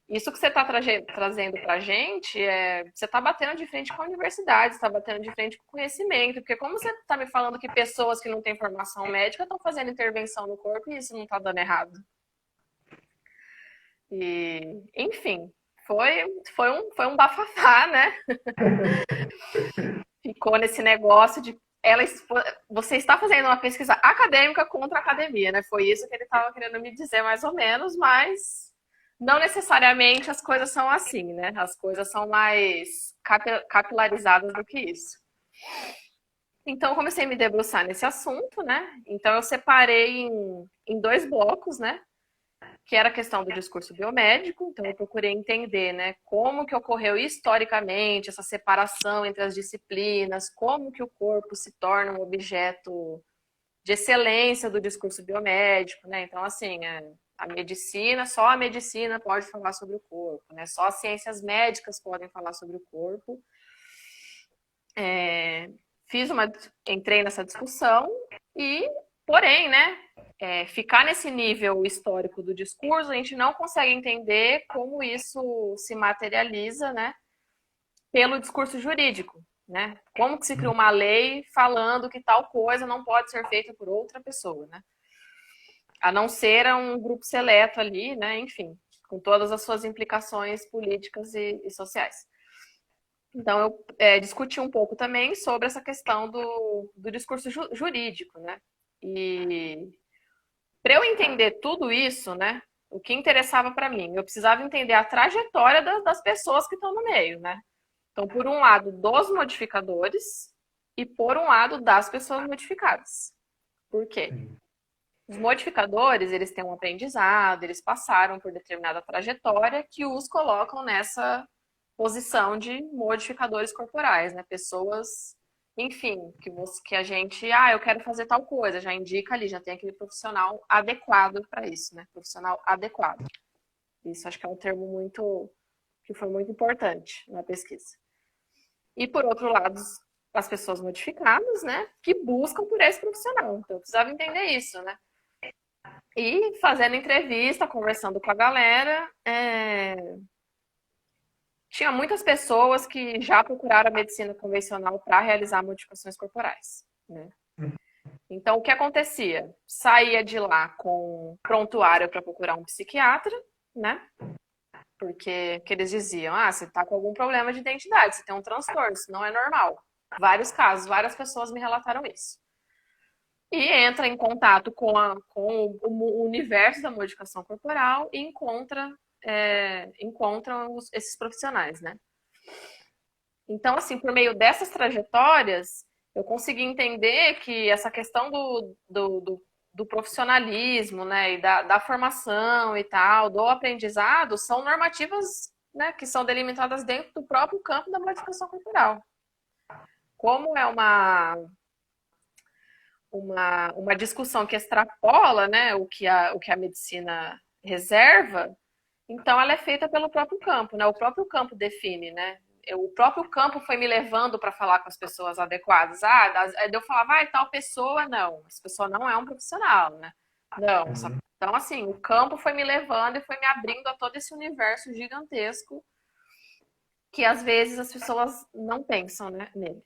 Isso que você está trazendo para a gente, você está batendo de frente com a universidade, está batendo de frente com o conhecimento, porque como você está me falando que pessoas que não têm formação médica estão fazendo intervenção no corpo e isso não está dando errado. E, enfim, foi um bafafá, né? Ficou nesse negócio de você está fazendo uma pesquisa acadêmica contra a academia, né? Foi isso que ele estava querendo me dizer, mais ou menos, mas não necessariamente as coisas são assim, né? As coisas são mais capilarizadas do que isso. Então, eu comecei a me debruçar nesse assunto, né? Então, eu separei em dois blocos, né? Que era a questão do discurso biomédico. Então, eu procurei entender, né? Como que ocorreu historicamente essa separação entre as disciplinas, como que o corpo se torna um objeto de excelência do discurso biomédico, né? Então, assim, a medicina, só a medicina pode falar sobre o corpo, né? Só as ciências médicas podem falar sobre o corpo. Entrei nessa discussão e, porém, né? Ficar nesse nível histórico do discurso, a gente não consegue entender como isso se materializa, né? Pelo discurso jurídico, né? Como que se cria uma lei falando que tal coisa não pode ser feita por outra pessoa, né? A não ser um grupo seleto ali, né? Enfim, com todas as suas implicações políticas e sociais. Então, eu discuti um pouco também sobre essa questão do discurso jurídico, né? E para eu entender tudo isso, né? O que interessava para mim, eu precisava entender a trajetória das pessoas que estão no meio, né? Então, por um lado, dos modificadores e por um lado, das pessoas modificadas. Por quê? Os modificadores, eles têm um aprendizado, eles passaram por determinada trajetória que os colocam nessa posição de modificadores corporais, né? Pessoas, enfim, que a gente, eu quero fazer tal coisa, já indica ali, já tem aquele profissional adequado para isso, né? Profissional adequado. Isso acho que é um termo que foi muito importante na pesquisa. E por outro lado, as pessoas modificadas, né? Que buscam por esse profissional. Então eu precisava entender isso, né? E fazendo entrevista, conversando com a galera, tinha muitas pessoas que já procuraram a medicina convencional para realizar modificações corporais, né? Então, o que acontecia? Saía de lá com prontuário para procurar um psiquiatra, né? Porque que eles diziam, você está com algum problema de identidade, você tem um transtorno, isso não é normal. Vários casos, várias pessoas me relataram isso. E entra em contato com o universo da modificação corporal e encontram esses profissionais, né? Então, assim, por meio dessas trajetórias, eu consegui entender que essa questão do profissionalismo, né, e da formação e tal, do aprendizado, são normativas, né, que são delimitadas dentro do próprio campo da modificação cultural. Como é uma discussão que extrapola, né, o que a medicina reserva, então ela é feita pelo próprio campo, né? O próprio campo define, né? O próprio campo foi me levando para falar com as pessoas adequadas. Eu falava, tal pessoa, não. Essa pessoa não é um profissional, né? Não. Então, assim, o campo foi me levando e foi me abrindo a todo esse universo gigantesco que às vezes as pessoas não pensam, né, nele.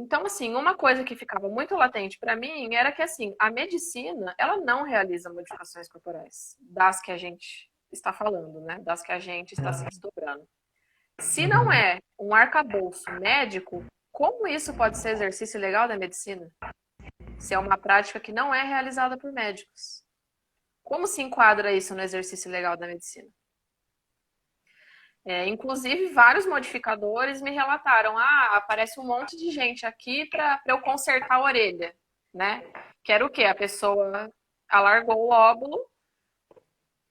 Então, assim, uma coisa que ficava muito latente para mim era que, assim, a medicina, ela não realiza modificações corporais das que a gente está falando, né? Das que a gente está se desdobrando. Se não Uhum. é um arcabouço médico, como isso pode ser exercício legal da medicina? Se é uma prática que não é realizada por médicos. Como se enquadra isso no exercício legal da medicina? Inclusive, vários modificadores me relataram: aparece um monte de gente aqui para eu consertar a orelha, né? Que era o quê? A pessoa alargou o óvulo,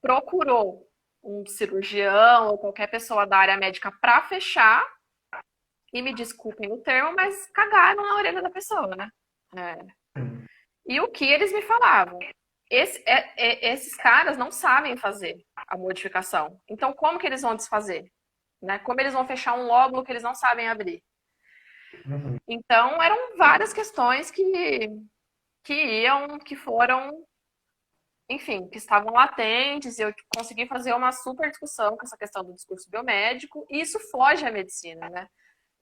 procurou um cirurgião ou qualquer pessoa da área médica para fechar, e me desculpem o termo, mas cagaram na orelha da pessoa, né? É. E o que eles me falavam? Esses caras não sabem fazer a modificação. Então, como que eles vão desfazer? Né? Como eles vão fechar um lóbulo que eles não sabem abrir? Uhum. Então, eram várias questões que foram, enfim, que estavam latentes, e eu consegui fazer uma super discussão com essa questão do discurso biomédico, e isso foge à medicina, né?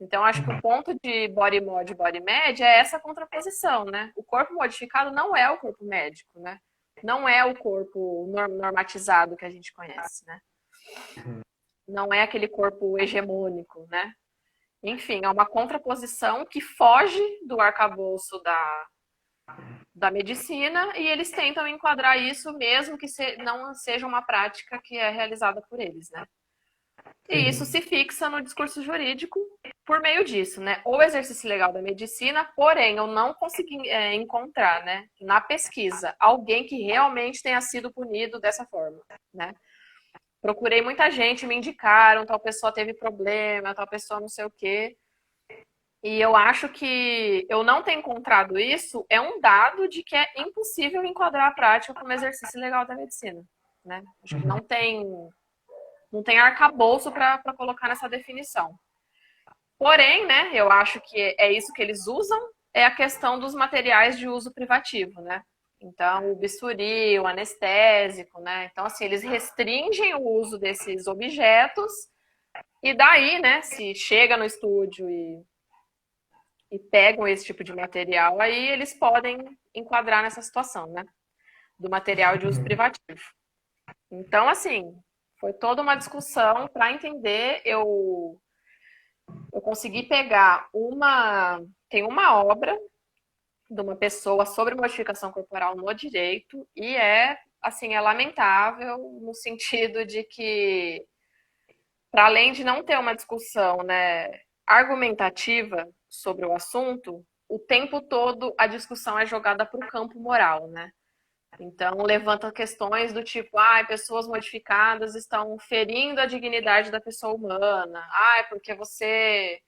Então, acho que o ponto de body mod e body med é essa contraposição, né? O corpo modificado não é o corpo médico, né? Não é o corpo normatizado que a gente conhece, né? Não é aquele corpo hegemônico, né? Enfim, é uma contraposição que foge do arcabouço da medicina, e eles tentam enquadrar isso mesmo que não seja uma prática que é realizada por eles, né? E isso se fixa no discurso jurídico por meio disso, né? O exercício legal da medicina, porém, eu não consegui encontrar, né, na pesquisa, alguém que realmente tenha sido punido dessa forma, né? Procurei muita gente, me indicaram, tal pessoa teve problema, tal pessoa não sei o quê. E eu acho que eu não ter encontrado isso é um dado de que é impossível enquadrar a prática como exercício legal da medicina, né? Acho que não tem arcabouço para colocar nessa definição. Porém, né, eu acho que é isso que eles usam, é a questão dos materiais de uso privativo, né? Então, o bisturi, o anestésico, né? Então, assim, eles restringem o uso desses objetos, e daí, né, se chega no estúdio e pegam esse tipo de material, aí eles podem enquadrar nessa situação, né? Do material de uso privativo. Então, assim, foi toda uma discussão para entender. Eu consegui pegar tem uma obra de uma pessoa sobre modificação corporal no direito, e assim, é lamentável no sentido de que, para além de não ter uma discussão, né, argumentativa sobre o assunto, o tempo todo a discussão é jogada para o campo moral, né? Então, levanta questões do tipo, pessoas modificadas estão ferindo a dignidade da pessoa humana. Porque você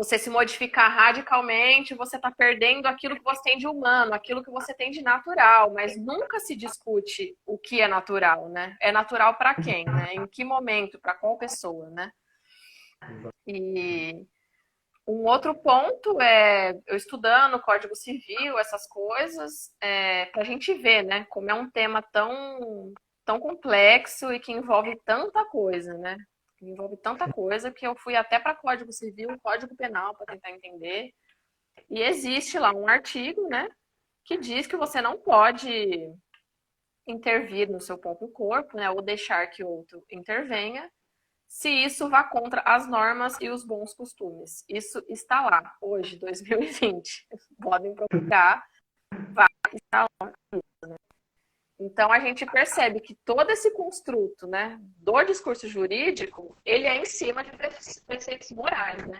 se modificar radicalmente, você está perdendo aquilo que você tem de humano, aquilo que você tem de natural, mas nunca se discute o que é natural, né? É natural para quem, né? Em que momento, para qual pessoa, né? E um outro ponto é, eu estudando Código Civil, essas coisas, para a gente ver, né, como é um tema tão complexo e que envolve tanta coisa, né? Envolve tanta coisa que eu fui até para Código Civil, Código Penal, para tentar entender. E existe lá um artigo, né, que diz que você não pode intervir no seu próprio corpo, né, ou deixar que outro intervenha, se isso vá contra as normas e os bons costumes. Isso está lá, hoje, 2020. Podem procurar, vai estar lá. Então, a gente percebe que todo esse construto, né, do discurso jurídico, ele é em cima de preceitos morais, né?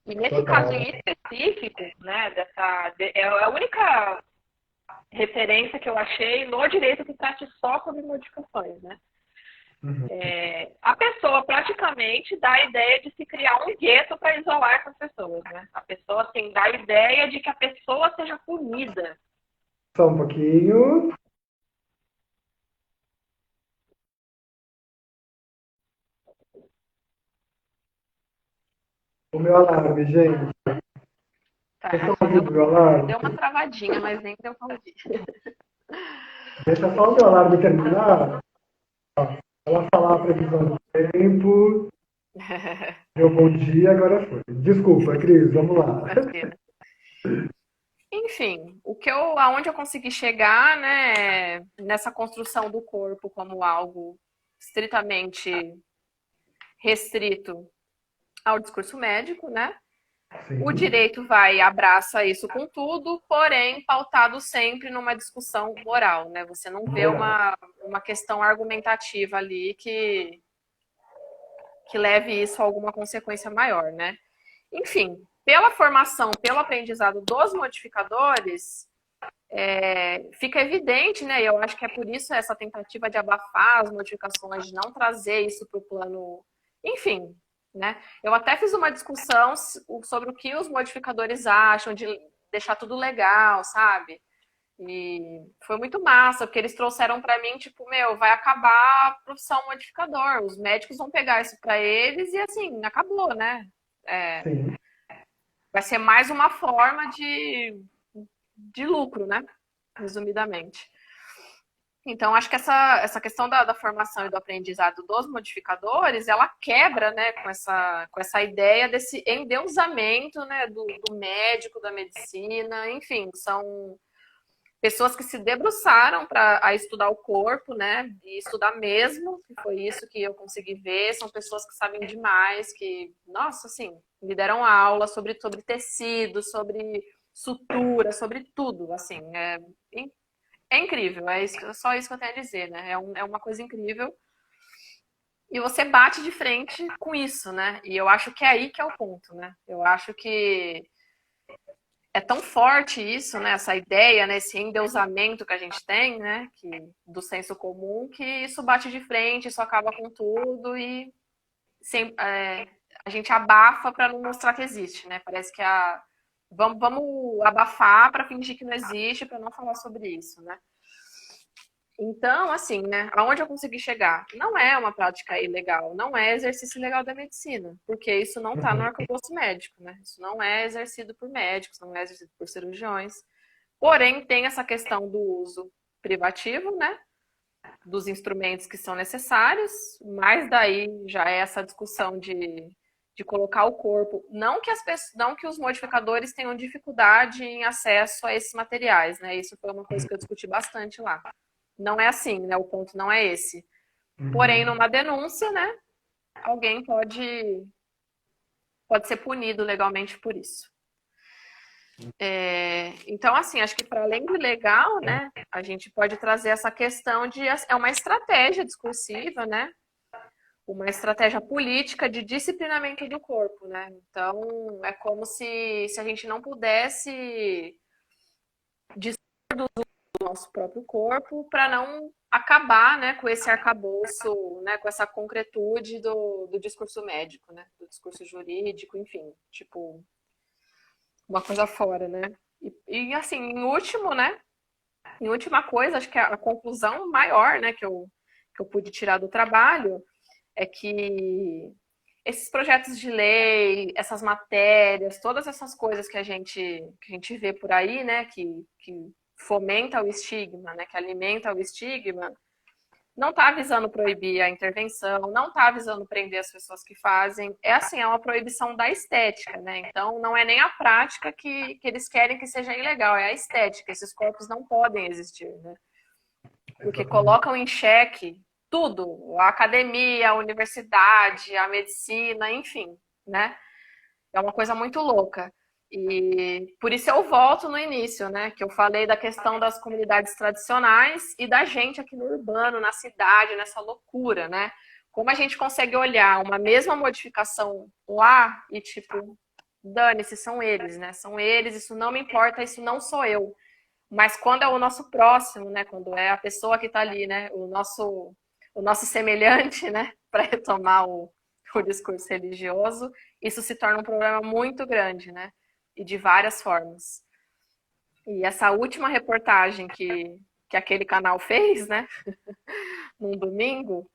E nesse caso Total. em específico, né, é a única referência que eu achei no direito que trate só sobre modificações, né? Uhum. A pessoa praticamente dá a ideia de se criar um gueto para isolar essas pessoas, né? A pessoa assim, dá a ideia de que a pessoa seja punida. Só um pouquinho. O meu alarme, gente. Tá, Vocês estão acho que ouvindo o meu alarme? deu uma travadinha, mas nem deu para ouvir. Deixa só o meu alarme terminar. Ela falar a previsão do tempo. Meu bom dia, agora foi. Desculpa, Cris, vamos lá. Imagina. Enfim, aonde eu consegui chegar, né, nessa construção do corpo como algo estritamente restrito ao discurso médico, né? O Sim, direito vai e abraça isso com tudo, porém pautado sempre numa discussão moral, né? Você não vê moral. uma questão argumentativa ali que leve isso a alguma consequência maior, né? Enfim, pela formação, pelo aprendizado dos modificadores, fica evidente, né? Eu acho que é por isso essa tentativa de abafar as modificações, de não trazer isso para o plano. Enfim, né? Eu até fiz uma discussão sobre o que os modificadores acham de deixar tudo legal, sabe? E foi muito massa, porque eles trouxeram para mim, tipo, meu, vai acabar a profissão modificador, os médicos vão pegar isso para eles e assim, acabou, né? É, Sim. vai ser mais uma forma de lucro, né? Resumidamente. Então, acho que essa questão da formação e do aprendizado dos modificadores, ela quebra, né, com essa ideia desse endeusamento, né, do médico, da medicina, enfim, são pessoas que se debruçaram para estudar o corpo, né, e estudar mesmo, que foi isso que eu consegui ver, são pessoas que sabem demais, que, nossa, assim, me deram aula sobre tecido, sobre sutura, sobre tudo, assim, é incrível, só isso que eu tenho a dizer, né? É uma coisa incrível. E você bate de frente com isso, né? E eu acho que é aí que é o ponto, né? Eu acho que é tão forte isso, né? Essa ideia, né? Esse endeusamento que a gente tem, né? Do senso comum, que isso bate de frente, isso acaba com tudo e a gente abafa para não mostrar que existe, né? Parece que vamos abafar para fingir que não existe, para não falar sobre isso, né? Então, assim, né, aonde eu consegui chegar? Não é uma prática ilegal, não é exercício ilegal da medicina, porque isso não está no Uhum. arcabouço médico, né? Isso não é exercido por médicos, não é exercido por cirurgiões. Porém, tem essa questão do uso privativo, né? Dos instrumentos que são necessários, mas daí já é essa discussão de colocar o corpo. Não que os modificadores tenham dificuldade em acesso a esses materiais, né? Isso foi uma coisa que eu discuti bastante lá. Não é assim, né? O ponto não é esse. Porém, Uhum. numa denúncia, né? Alguém pode ser punido legalmente por isso. Então, assim, acho que para além do legal, né? A gente pode trazer essa questão de é uma estratégia discursiva, né? Uma estratégia política de disciplinamento do corpo, né? Então, é como se a gente não pudesse do nosso próprio corpo para não acabar, né, com esse arcabouço, né, com essa concretude do discurso médico, né, do discurso jurídico, enfim, tipo, uma coisa fora, né. E assim, em último, né, em última coisa, acho que a conclusão maior, né, que eu pude tirar do trabalho é que esses projetos de lei, essas matérias, todas essas coisas que a gente vê por aí, né, que fomenta o estigma, né, que alimenta o estigma, não está visando proibir a intervenção, não está visando prender as pessoas que fazem. É assim, é uma proibição da estética, né? Então não é nem a prática que eles querem que seja ilegal, é a estética. Esses corpos não podem existir, né? Porque Exatamente. colocam em xeque tudo, a academia, a universidade, a medicina, enfim, né? É uma coisa muito louca. E por isso eu volto no início, né? Que eu falei da questão das comunidades tradicionais e da gente aqui no urbano, na cidade, nessa loucura, né? Como a gente consegue olhar uma mesma modificação lá e, tipo, dane-se, são eles, né? São eles, isso não me importa, isso não sou eu. Mas quando é o nosso próximo, né? Quando é a pessoa que está ali, né? O nosso semelhante, né? Para retomar o discurso religioso, isso se torna um problema muito grande, né? E de várias formas. E essa última reportagem que aquele canal fez, né? Num domingo,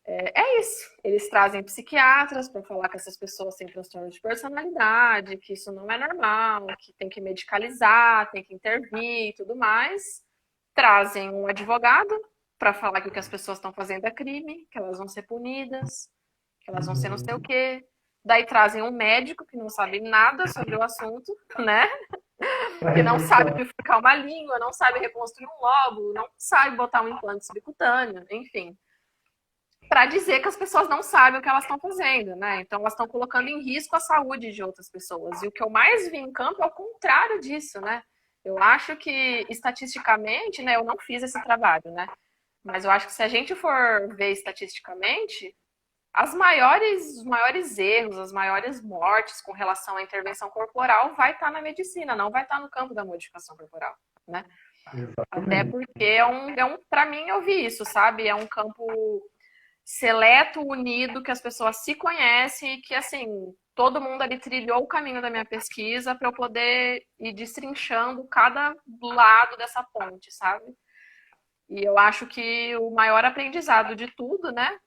é isso. Eles trazem psiquiatras para falar que essas pessoas têm transtorno de personalidade, que isso não é normal, que tem que medicalizar, tem que intervir e tudo mais. Trazem um advogado para falar que o que as pessoas estão fazendo é crime, que elas vão ser punidas, elas vão ser não sei o quê. Daí trazem um médico que não sabe nada sobre o assunto, né? Para Que não sabe reforçar. bifurcar uma língua, não sabe reconstruir um lóbulo, não sabe botar um implante subcutâneo, enfim. Para dizer que as pessoas não sabem o que elas estão fazendo, né? Então elas estão colocando em risco a saúde de outras pessoas. E o que eu mais vi em campo é o contrário disso, né? Eu acho que estatisticamente, né, eu não fiz esse trabalho, né? Mas eu acho que se a gente for ver estatisticamente, os maiores erros, as maiores mortes com relação à intervenção corporal vai estar na medicina, não vai estar no campo da modificação corporal, né? Até Exatamente. porque para mim eu vi isso, sabe? É um campo seleto, unido, que as pessoas se conhecem e que, assim, todo mundo ali trilhou o caminho da minha pesquisa para eu poder ir destrinchando cada lado dessa ponte, sabe? E eu acho que o maior aprendizado de tudo, né,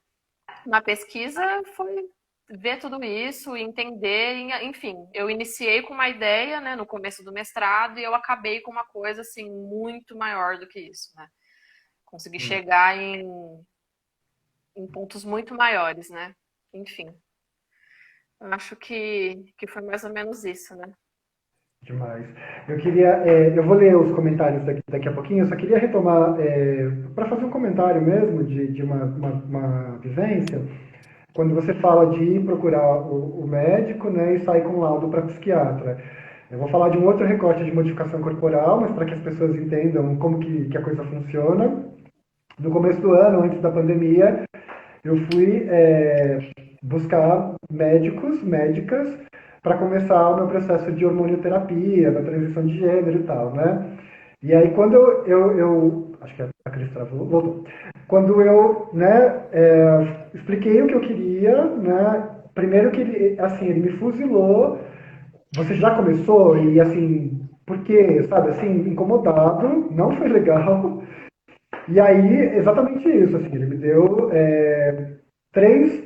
na pesquisa foi ver tudo isso, entender, enfim, eu iniciei com uma ideia, né, no começo do mestrado e eu acabei com uma coisa assim muito maior do que isso, né? Consegui chegar em pontos muito maiores, né? Enfim, acho que foi mais ou menos isso, né? Demais. Eu queria, eu vou ler os comentários daqui a pouquinho, eu só queria retomar, para fazer um comentário mesmo de uma vivência, quando você fala de ir procurar o médico, né, e sair com laudo para psiquiatra. Eu vou falar de um outro recorte de modificação corporal, mas para que as pessoas entendam como que a coisa funciona. No começo do ano, antes da pandemia, eu fui buscar médicos, médicas, para começar o meu processo de hormonioterapia, da transição de gênero e tal, né? E aí quando acho que a Cris travou, voltou. Quando eu, né, expliquei o que eu queria, né, primeiro que ele, assim, ele me fuzilou, você já começou e assim, porque, sabe, assim, incomodado, não foi legal. E aí, exatamente isso, assim, ele me deu três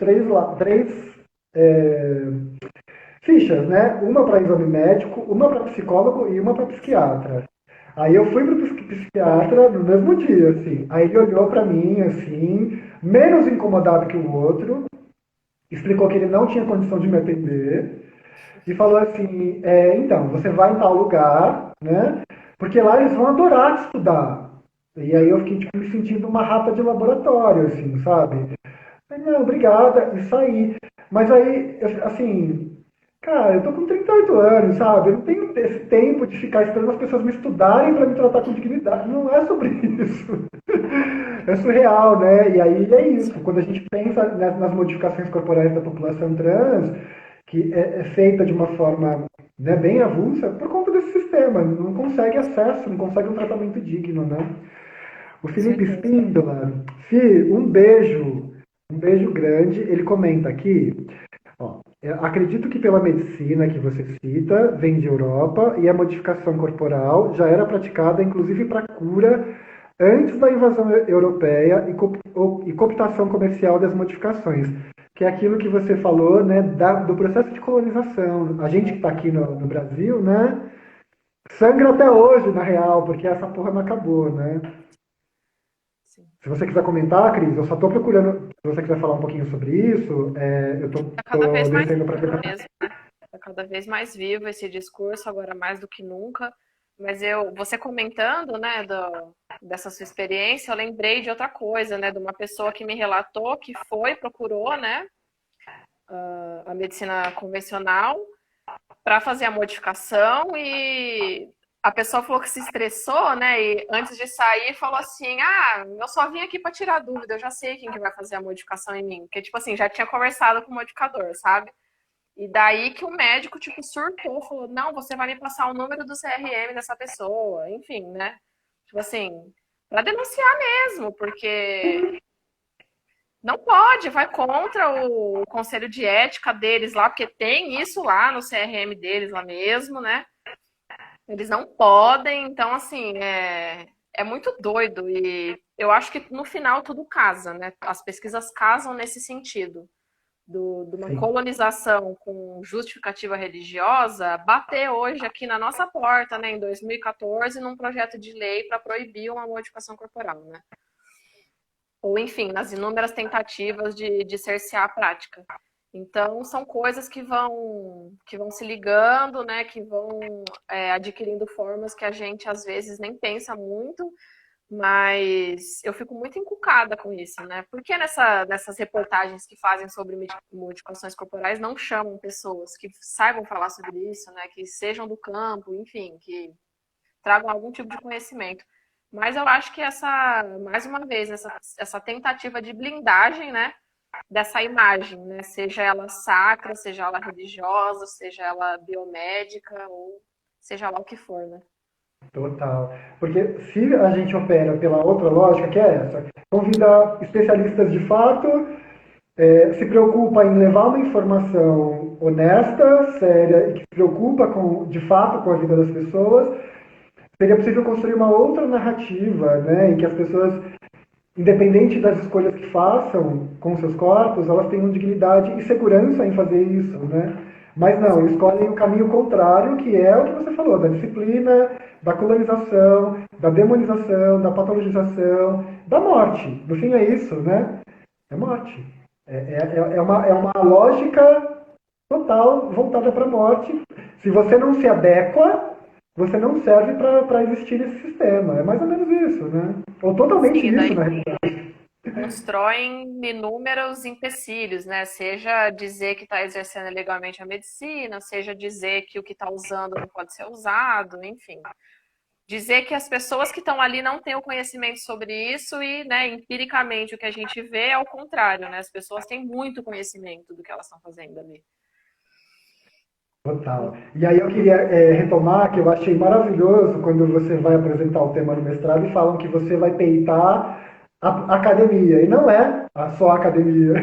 é, fichas, né? Uma para exame médico, uma para psicólogo e uma para psiquiatra. Aí eu fui pro psiquiatra no mesmo dia, assim. Aí ele olhou para mim, assim, menos incomodado que o outro, explicou que ele não tinha condição de me atender e falou assim: então, você vai em tal lugar, né? Porque lá eles vão adorar te estudar. E aí eu fiquei tipo, me sentindo uma rata de laboratório, assim, sabe? Aí, não, obrigada, e saí. Mas aí, assim, cara, eu tô com 38 anos, sabe? Eu não tenho esse tempo de ficar esperando as pessoas me estudarem para me tratar com dignidade. Não é sobre isso. É surreal, né? E aí é isso. Quando a gente pensa nas modificações corporais da população trans, que é feita de uma forma, né, bem avulsa, por conta desse sistema. Não consegue acesso, não consegue um tratamento digno, né? O Com Felipe certeza. Espíndola, um beijo grande. Ele comenta aqui, ó, acredito que pela medicina que você cita, vem de Europa e a modificação corporal já era praticada inclusive para cura antes da invasão europeia e cooptação comercial das modificações, que é aquilo que você falou, né, do processo de colonização. A gente que está aqui no Brasil, né, sangra até hoje, na real, porque essa porra não acabou, né? Sim. Se você quiser comentar, Cris, eu só estou procurando. Se você quiser falar um pouquinho sobre isso, eu Tá cada tô vez mais descendo para vivo ver. mesmo, né? Tá cada vez mais vivo esse discurso, agora mais do que nunca. Mas você comentando, né, dessa sua experiência, eu lembrei de outra coisa, né, de uma pessoa que me relatou que procurou, né, a medicina convencional para fazer a modificação e a pessoa falou que se estressou, né? E antes de sair falou assim: "Ah, eu só vim aqui para tirar dúvida, eu já sei quem que vai fazer a modificação em mim", porque tipo assim, já tinha conversado com o modificador, sabe? E daí que o médico tipo surtou, falou: "Não, você vai me passar o número do CRM dessa pessoa", enfim, né? Tipo assim, para denunciar mesmo, porque não pode, vai contra o conselho de ética deles lá, porque tem isso lá no CRM deles lá mesmo, né? Eles não podem, então, assim, é muito doido. E eu acho que no final tudo casa, né? As pesquisas casam nesse sentido. De uma Sim. colonização com justificativa religiosa bater hoje aqui na nossa porta, né, em 2014, num projeto de lei para proibir uma modificação corporal, né? Ou, enfim, nas inúmeras tentativas de cercear a prática. Então, são coisas que vão se ligando, né, que vão adquirindo formas que a gente, às vezes, nem pensa muito, mas eu fico muito encucada com isso, né? Por que nessas reportagens que fazem sobre modificações corporais não chamam pessoas que saibam falar sobre isso, né? Que sejam do campo, enfim, que tragam algum tipo de conhecimento. Mas eu acho que mais uma vez, essa tentativa de blindagem, né? Dessa imagem, né? Seja ela sacra, seja ela religiosa, seja ela biomédica, ou seja lá o que for, né? Total. Porque se a gente opera pela outra lógica, que é essa, convida especialistas de fato, se preocupa em levar uma informação honesta, séria e que se preocupa de fato com a vida das pessoas, seria possível construir uma outra narrativa, né, em que as pessoas, independente das escolhas que façam com seus corpos, elas tenham dignidade e segurança em fazer isso, né? Mas não, escolhem o caminho contrário, que é o que você falou, da disciplina, da colonização, da demonização, da patologização, da morte. No fim é isso, né? É morte. É uma lógica total voltada para a morte. Se você não se adequa, você não serve para existir nesse sistema. É mais ou menos isso, né? Ou totalmente Sim, isso, daí na realidade. constroem inúmeros empecilhos, né? Seja dizer que está exercendo ilegalmente a medicina, seja dizer que o que está usando não pode ser usado, enfim. Dizer que as pessoas que estão ali não têm o conhecimento sobre isso e, né, empiricamente o que a gente vê é o contrário, né? As pessoas têm muito conhecimento do que elas estão fazendo ali. Total. E aí eu queria retomar que eu achei maravilhoso quando você vai apresentar o tema no mestrado e falam que você vai peitar a academia. E não é só a academia.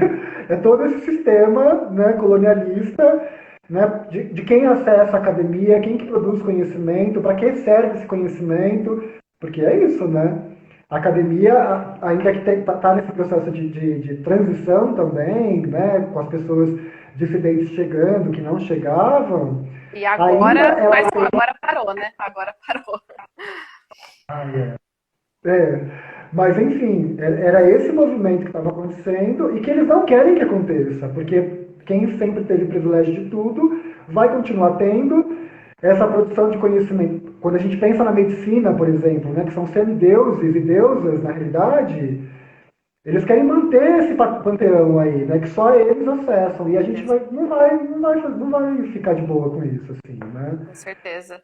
É todo esse sistema, né, colonialista, né, de quem acessa a academia, quem que produz conhecimento, para que serve esse conhecimento, porque é isso, né? A academia, ainda que está nesse processo de transição também, né, com as pessoas dissidentes chegando, que não chegavam, E ainda agora, ela mas tem. agora parou, né? Agora parou. É, mas enfim, era esse movimento que estava acontecendo e que eles não querem que aconteça, porque quem sempre teve privilégio de tudo vai continuar tendo essa produção de conhecimento. Quando a gente pensa na medicina, por exemplo, né, que são semideuses e deusas na realidade, eles querem manter esse panteão aí, né, que só eles acessam e a gente não vai ficar de boa com isso, assim, né? Com certeza.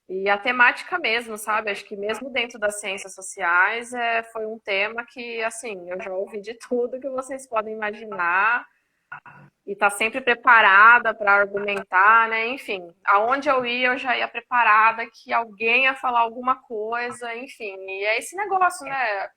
E a temática mesmo, sabe? Acho que mesmo dentro das ciências sociais foi um tema que, assim, eu já ouvi de tudo que vocês podem imaginar e tá sempre preparada para argumentar, né? Enfim, aonde eu ia, eu já ia preparada que alguém ia falar alguma coisa, enfim. E é esse negócio, né?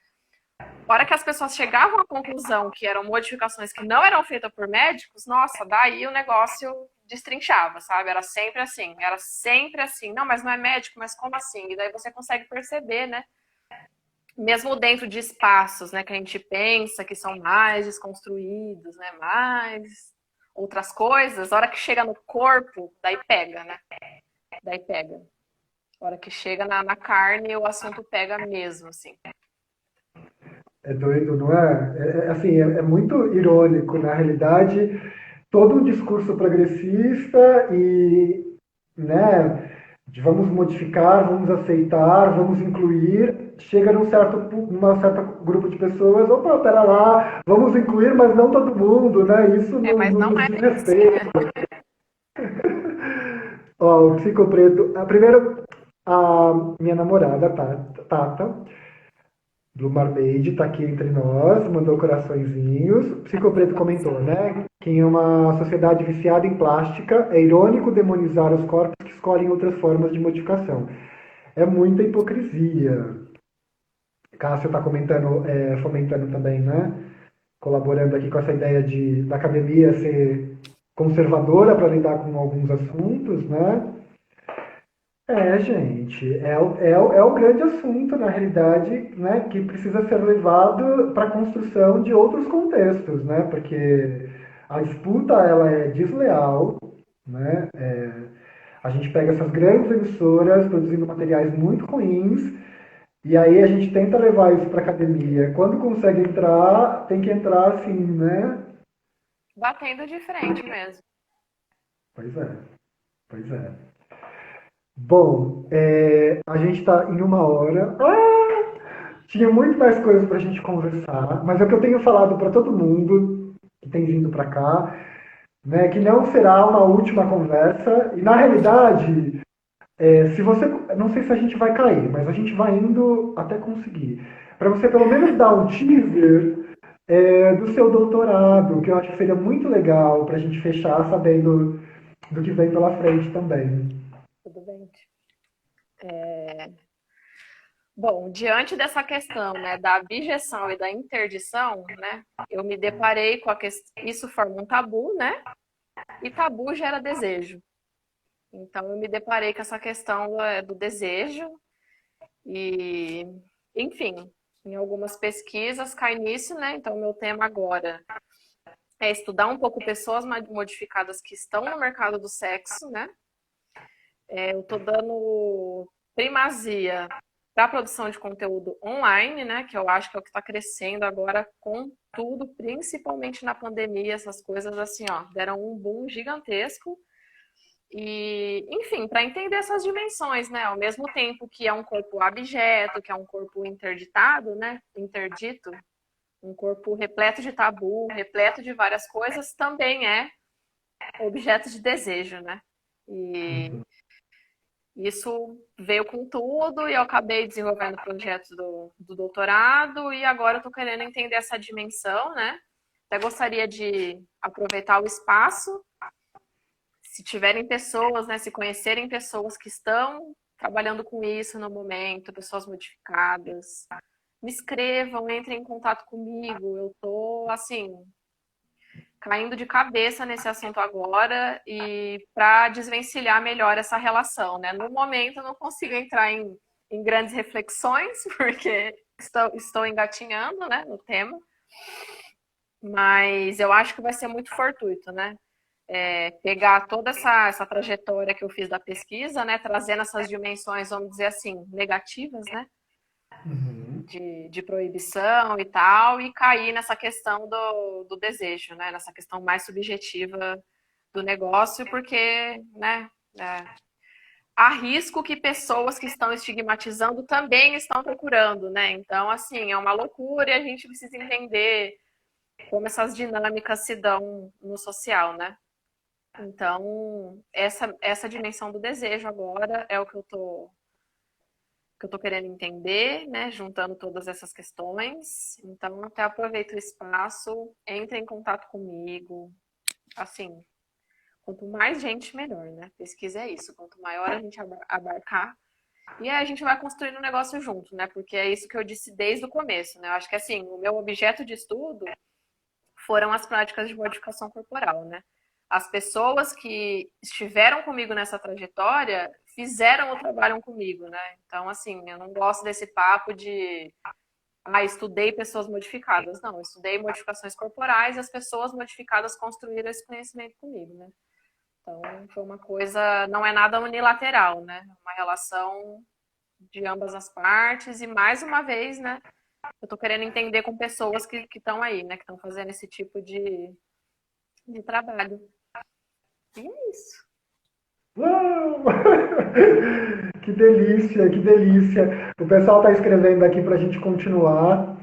A hora que as pessoas chegavam à conclusão que eram modificações que não eram feitas por médicos, nossa, daí o negócio destrinchava, sabe? Era sempre assim, era sempre assim. Não, mas não é médico, mas como assim? E daí você consegue perceber, né? Mesmo dentro de espaços, né, que a gente pensa que são mais desconstruídos, né, mais outras coisas, a hora que chega no corpo, daí pega, né? Daí pega. A hora que chega na carne, o assunto pega mesmo, assim. É doido, não é? Assim, é muito irônico, na realidade, todo um discurso progressista e, né, de vamos modificar, vamos aceitar, vamos incluir, chega numa certa grupo de pessoas, opa, pera lá, vamos incluir, mas não todo mundo, né? Isso Mas não não nos é diz bem assim, respeito. né? Ó, o Psicopreto, primeiro, a minha namorada, Tata, Blue Marmaid está aqui entre nós, mandou coraçõezinhos. O Psicopreto comentou, né? Que em uma sociedade viciada em plástica, é irônico demonizar os corpos que escolhem outras formas de modificação. É muita hipocrisia. Cássio está comentando, fomentando também, né? Colaborando aqui com essa ideia da academia ser conservadora para lidar com alguns assuntos, né? Gente, é o grande assunto, na realidade, né, que precisa ser levado para a construção de outros contextos, né, porque a disputa ela é desleal, né, a gente pega essas grandes emissoras produzindo materiais muito ruins, e aí a gente tenta levar isso para a academia. Quando consegue entrar, tem que entrar assim, né, batendo de frente mesmo. Pois é, pois é. Bom, a gente está em 1 hora. Tinha muito mais coisas para a gente conversar, mas é o que eu tenho falado para todo mundo que tem vindo para cá, né, que não será uma última conversa. E na realidade, se você, não sei se a gente vai cair, mas a gente vai indo até conseguir. Para você pelo menos dar um teaser do seu doutorado, que eu acho que seria muito legal para a gente fechar sabendo do que vem pela frente também. Tudo bem. Bom, diante dessa questão, né, da abjeção e da interdição, né, eu me deparei com a questão, isso forma um tabu, né, e tabu gera desejo. Então, eu me deparei com essa questão do desejo e, enfim, em algumas pesquisas cai nisso, né, então meu tema agora é estudar um pouco pessoas modificadas que estão no mercado do sexo, né, eu estou dando primazia para a produção de conteúdo online, né, que eu acho que é o que está crescendo agora com tudo, principalmente na pandemia, essas coisas assim, ó, deram um boom gigantesco. E, enfim, para entender essas dimensões, né, ao mesmo tempo que é um corpo abjeto, que é um corpo interditado, né, interdito, um corpo repleto de tabu, repleto de várias coisas, também é objeto de desejo, né? E isso veio com tudo e eu acabei desenvolvendo o projeto do doutorado e agora eu estou querendo entender essa dimensão, né? Até gostaria de aproveitar o espaço, se tiverem pessoas, né, se conhecerem pessoas que estão trabalhando com isso no momento, pessoas modificadas, me escrevam, entrem em contato comigo. Eu estou, assim, caindo de cabeça nesse assunto agora e para desvencilhar melhor essa relação, né? No momento eu não consigo entrar em grandes reflexões porque estou engatinhando, né, no tema, mas eu acho que vai ser muito fortuito, né? Pegar toda essa trajetória que eu fiz da pesquisa, né, trazendo essas dimensões, vamos dizer assim, negativas, né, Uhum. de proibição e tal, e cair nessa questão do desejo, né? Nessa questão mais subjetiva do negócio, porque, né, há risco que pessoas que estão estigmatizando também estão procurando, né? Então, assim, é uma loucura e a gente precisa entender como essas dinâmicas se dão no social, né? Então, essa dimensão do desejo agora é o que eu tô querendo entender, né, juntando todas essas questões. Então, até aproveito o espaço, entre em contato comigo. Assim, quanto mais gente, melhor, né? Pesquisa é isso. Quanto maior a gente abarcar, e aí a gente vai construindo um negócio junto, né? Porque é isso que eu disse desde o começo, né? Eu acho que, assim, o meu objeto de estudo foram as práticas de modificação corporal, né? As pessoas que estiveram comigo nessa trajetória fizeram o trabalho comigo, né? Então, assim, eu não gosto desse papo de estudei pessoas modificadas. Não, eu estudei modificações corporais e as pessoas modificadas construíram esse conhecimento comigo, né? Então, foi uma coisa, não é nada unilateral, né? Uma relação de ambas as partes e, mais uma vez, né? Eu tô querendo entender com pessoas que estão aí, né? Que estão fazendo esse tipo de trabalho. E é isso. Uau! Que delícia, que delícia. O pessoal está escrevendo aqui para a gente continuar.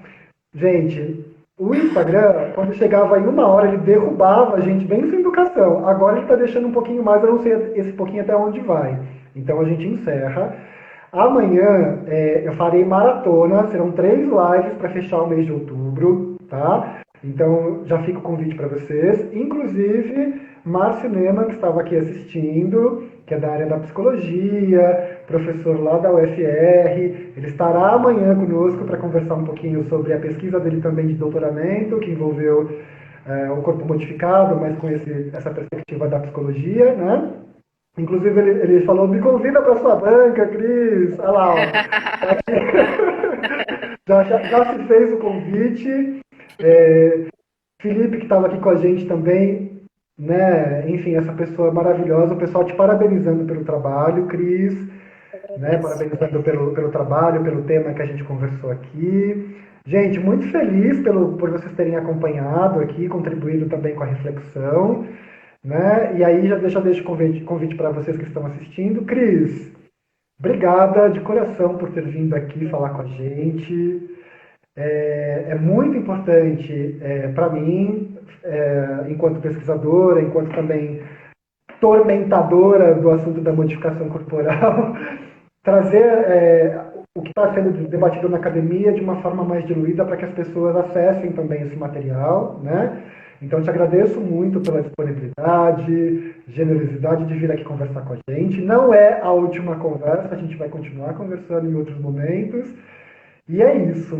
Gente, o Instagram, quando chegava em 1 hora, ele derrubava a gente bem sem educação. Agora ele está deixando um pouquinho mais, eu não sei esse pouquinho até onde vai. Então a gente encerra. Amanhã eu farei maratona, serão 3 lives para fechar o mês de outubro, tá? Então já fica o convite para vocês. Inclusive, Márcio Neumann, que estava aqui assistindo, que é da área da psicologia, professor lá da UFR, ele estará amanhã conosco para conversar um pouquinho sobre a pesquisa dele também de doutoramento, que envolveu o corpo modificado, mas com essa perspectiva da psicologia, né? Inclusive, ele falou, me convida para sua banca, Cris. Olha lá, ó. Tá aqui. Já se fez o convite. Felipe, que estava aqui com a gente também, né? Enfim, essa pessoa maravilhosa. O pessoal te parabenizando pelo trabalho, Cris. né? Agradeço. Parabenizando pelo trabalho, pelo tema que a gente conversou aqui. Gente, muito feliz por vocês terem acompanhado aqui, contribuído também com a reflexão, né? E aí já deixo o convite para vocês que estão assistindo. Cris, obrigada de coração por ter vindo aqui falar com a gente. É muito importante para mim, enquanto pesquisadora, enquanto também tormentadora do assunto da modificação corporal, trazer o que está sendo debatido na academia de uma forma mais diluída para que as pessoas acessem também esse material, né? Então, te agradeço muito pela disponibilidade, generosidade de vir aqui conversar com a gente. Não é a última conversa, a gente vai continuar conversando em outros momentos. E é isso.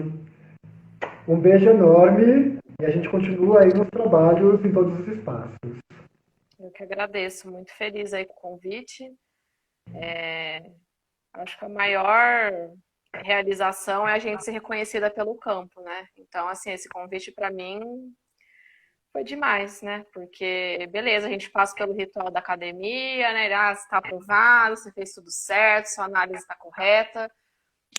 Um beijo enorme e a gente continua aí nos trabalhos em todos os espaços. Eu que agradeço, muito feliz aí com o convite. Acho que a maior realização é a gente ser reconhecida pelo campo, né? Então, assim, esse convite para mim foi demais, né? Porque, beleza, a gente passa pelo ritual da academia, né? Ah, você está aprovado, você fez tudo certo, sua análise está correta.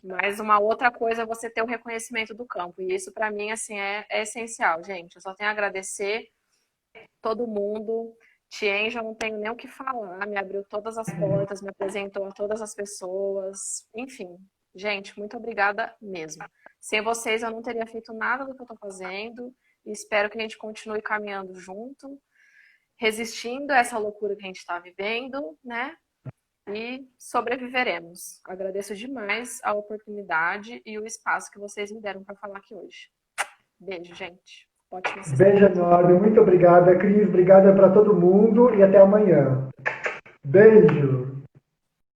Mas uma outra coisa é você ter o reconhecimento do campo. E isso, para mim, assim, é essencial, gente. Eu só tenho a agradecer todo mundo. Tien, já não tenho nem o que falar, me abriu todas as portas, me apresentou a todas as pessoas. Enfim, gente, muito obrigada mesmo. Sem vocês, eu não teria feito nada do que eu estou fazendo. E espero que a gente continue caminhando junto, resistindo a essa loucura que a gente está vivendo, né? E sobreviveremos. Agradeço demais a oportunidade e o espaço que vocês me deram para falar aqui hoje. Beijo, gente. Ótima Beijo sexta-feira. enorme, muito obrigada, Cris. Obrigada para todo mundo e até amanhã. Beijo!